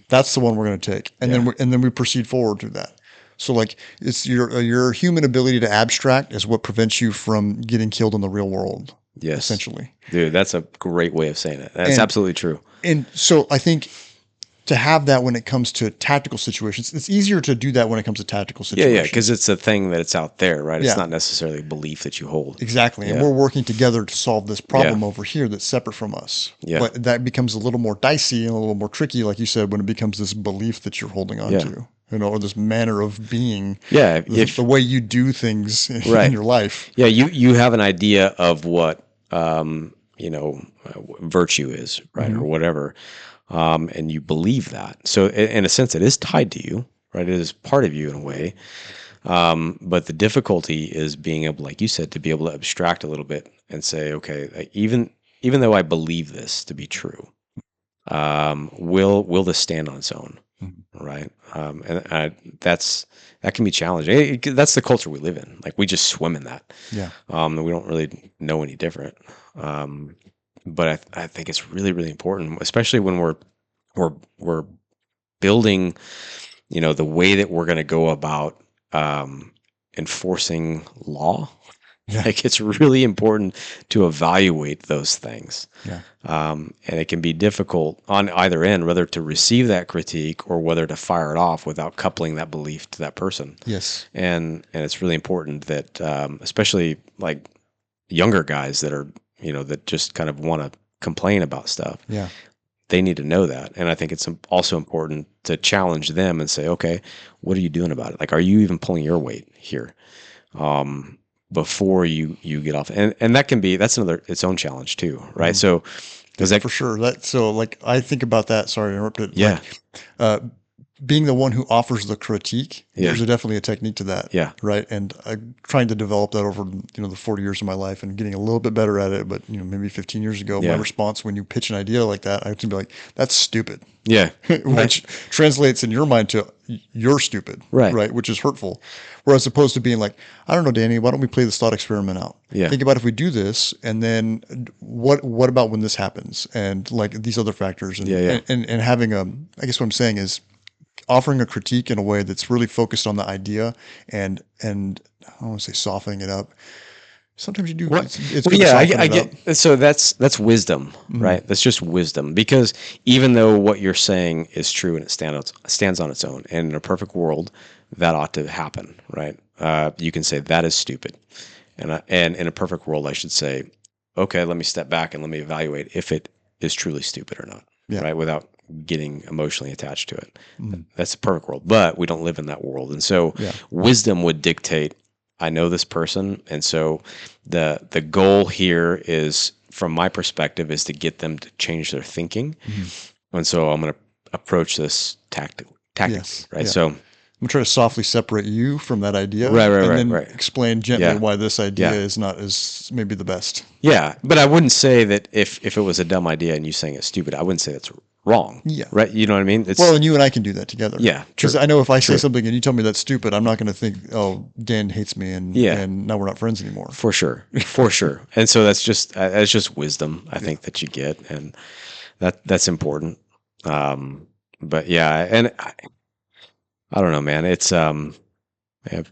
that's the one we're going to take, and then we proceed forward through that. So like it's your human ability to abstract is what prevents you from getting killed in the real world. Yes, essentially, dude, that's a great way of saying it. That's absolutely true. And so I think to have that when it comes to tactical situations, it's easier to do that when it comes to tactical situations. Yeah, because it's a thing that it's out there, right? It's not necessarily a belief that you hold. Exactly. And we're working together to solve this problem over here that's separate from us. Yeah. But that becomes a little more dicey and a little more tricky, like you said, when it becomes this belief that you're holding on to, or this manner of being. Yeah. The way you do things in your life. Yeah. You have an idea of what, virtue is, right? Or whatever. And you believe that. So in a sense, it is tied to you, right? It is part of you in a way. But the difficulty is being able, like you said, to be able to abstract a little bit and say, okay, like, even though I believe this to be true, will this stand on its own? Right. That can be challenging. That's the culture we live in. Like we just swim in that. Yeah. We don't really know any different. But I think it's really, really important, especially when we're building, the way that we're going to go about enforcing law. Yeah. Like it's really important to evaluate those things. Yeah. And it can be difficult on either end, whether to receive that critique or whether to fire it off without coupling that belief to that person. Yes. And it's really important that, especially like younger guys that are, that just kind of want to complain about stuff. Yeah. They need to know that. And I think it's also important to challenge them and say, okay, what are you doing about it? Like, are you even pulling your weight here? Before you get off, and that's its own challenge too, right? So, because for sure like I think about that. Sorry to interrupt it. Yeah. Like, being the one who offers the critique, there's definitely a technique to that. Yeah. Right. And I'm trying to develop that over, the 40 years of my life and getting a little bit better at it. But, maybe 15 years ago, my response when you pitch an idea like that, I have to be like, that's stupid. Yeah. Which translates in your mind to you're stupid. Right. Which is hurtful. Whereas opposed to being like, I don't know, Danny, why don't we play this thought experiment out? Yeah. Think about if we do this, and then what about when this happens? And like these other factors. And, and having I guess what I'm saying is, offering a critique in a way that's really focused on the idea and I don't want to say softening it up. Sometimes you do. It's I get. So that's wisdom, right? That's just wisdom, because even though what you're saying is true and it stands on its own, and in a perfect world, that ought to happen, right? You can say that is stupid, and in a perfect world, I should say, okay, let me step back and let me evaluate if it is truly stupid or not, right? Without getting emotionally attached to it. That's a perfect world, but we don't live in that world. And so wisdom would dictate, I know this person. And so the goal here is, from my perspective, is to get them to change their thinking. And so I'm going to approach this tactically, right? Yeah. So I'm going to try to softly separate you from that idea, and then explain gently why this idea is not as maybe the best. Yeah, but I wouldn't say that if it was a dumb idea and you saying it's stupid, I wouldn't say that's wrong. Yeah. Right? You know what I mean? And you and I can do that together. Yeah. Because I know if I say something and you tell me that's stupid, I'm not going to think, oh, Dan hates me and now we're not friends anymore. For sure. For sure. And so that's just wisdom, I think, that you get. And that's important. But yeah, and I don't know, man. It's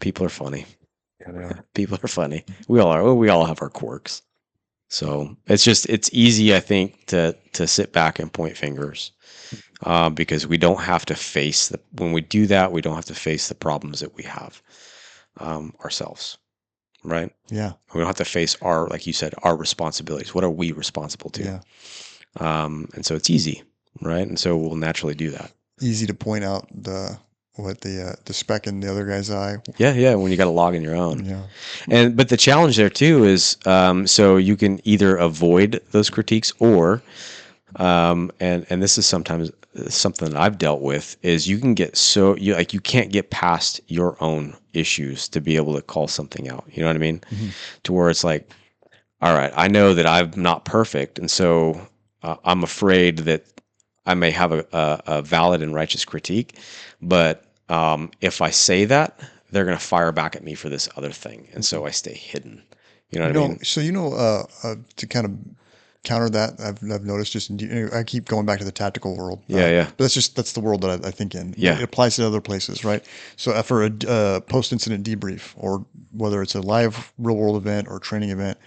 people are funny. People are funny. We all are. We all have our quirks. So it's easy, I think, to sit back and point fingers, because we don't have to face when we do that, we don't have to face the problems that we have ourselves, right? Yeah. We don't have to face like you said, our responsibilities. What are we responsible to? Yeah. And so it's easy, right? And so we'll naturally do that. Easy to point out the speck in the other guy's eye. Yeah. When you got a log in your own. Yeah. But the challenge there too is, so you can either avoid those critiques or, and this is sometimes something that I've dealt with, is you can get you can't get past your own issues to be able to call something out. You know what I mean? To where it's like, all right, I know that I'm not perfect. And so I'm afraid that I may have a valid and righteous critique, but if I say that, they're going to fire back at me for this other thing, and so I stay hidden. You know what I mean? So to kind of counter that, I've noticed I keep going back to the tactical world. Yeah. But that's the world that I think in. Yeah. It applies to other places, right? So for a post-incident debrief, or whether it's a live real-world event or training event,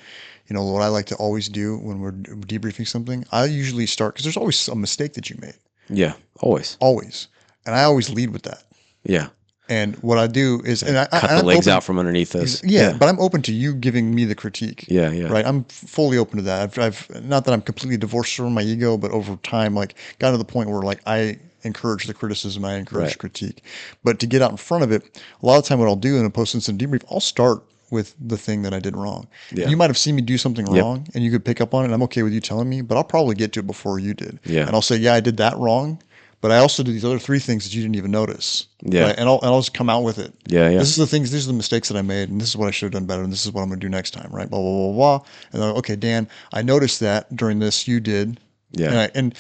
what I like to always do when we're debriefing something, I usually start, because there's always a mistake that you made. Yeah, always. Always. And I always lead with that. Yeah. And what I do is, cut the legs out from underneath us. Yeah, but I'm open to you giving me the critique. Yeah. Right. I'm fully open to that. I've not that I'm completely divorced from my ego, but over time, got to the point where I encourage the criticism, I encourage critique. But to get out in front of it, a lot of the time, what I'll do in a post-incident debrief, I'll start with the thing that I did wrong. Yeah. You might have seen me do something wrong, and you could pick up on it. And I'm okay with you telling me, but I'll probably get to it before you did. Yeah. And I'll say, yeah, I did that wrong. But I also do these other 3 things that you didn't even notice. Yeah. Right? And I'll just come out with it. Yeah. These are the mistakes that I made, and this is what I should have done better, and this is what I'm going to do next time, right? Blah, blah, blah, blah. And then, okay, Dan, I noticed that during this you did. Yeah. And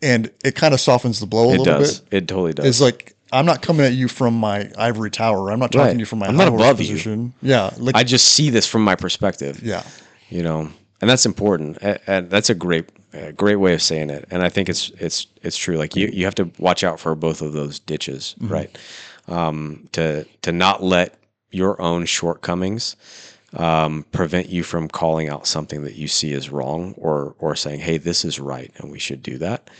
it kind of softens the blow a little bit. It totally does. It's like, I'm not coming at you from my ivory tower. I'm not talking to you from my I'm not high horse above position. you. Yeah. I just see this from my perspective. Yeah. And that's important. And that's a great way of saying it. And I think it's true. Like you have to watch out for both of those ditches, right? To not let your own shortcomings prevent you from calling out something that you see as wrong, or saying, hey, this is right and we should do that.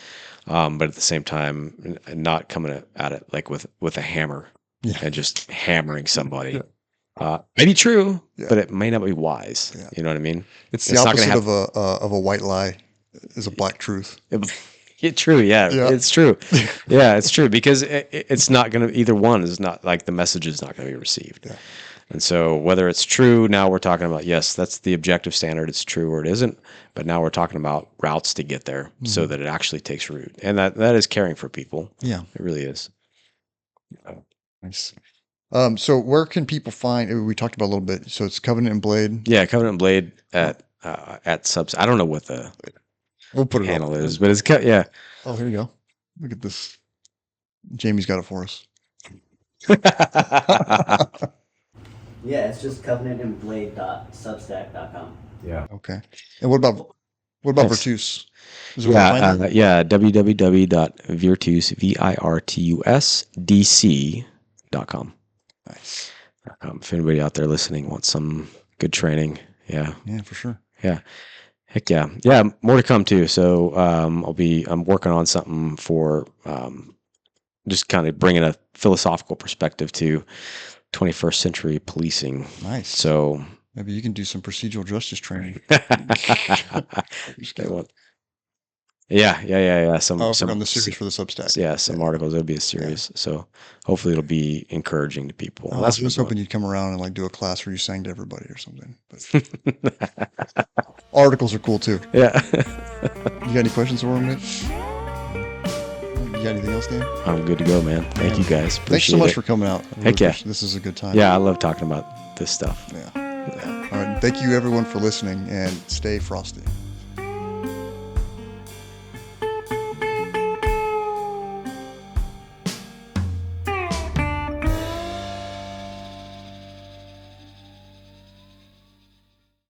But at the same time, not coming at it like with a hammer and just hammering somebody. May be true, but it may not be wise. Yeah. You know what I mean? It's the opposite of a white lie is a black truth. It's true. Yeah, it's true. Yeah, it's true, because it's not going to, either one is not, like, the message is not going to be received. Yeah. And so whether it's true, now we're talking about, yes, that's the objective standard. It's true or it isn't. But now we're talking about routes to get there so that it actually takes root. And that is caring for people. Yeah, it really is. Nice. So where can people find? We talked about a little bit. So it's Covenant and Blade. Yeah, Covenant and Blade at Substack. I don't know what the handle is, but it's yeah. Oh, here you go. Look at this. Jamie's got it for us. Yeah, it's just covenantandblade.substack.com. Yeah. Okay. And what about Virtus? www.virtusdc.com. Nice. If anybody out there listening wants some good training, yeah, for sure. Yeah, heck yeah, more to come too. So I'm working on something for just kind of bringing a philosophical perspective to 21st century policing. Nice. So maybe you can do some procedural justice training. Yeah. Some on the series for the Substack. Yeah, some articles. It'll be a series. Yeah. So hopefully it'll be encouraging to people. I was hoping you'd come around and do a class where you sang to everybody or something. But articles are cool too. Yeah. You got any questions for me? You got anything else, Dan? I'm good to go, man. Thank you guys. Thanks so much for coming out. Heck yeah. This is a good time. Yeah, I love talking about this stuff. Yeah. All right. Thank you everyone for listening, and stay frosty.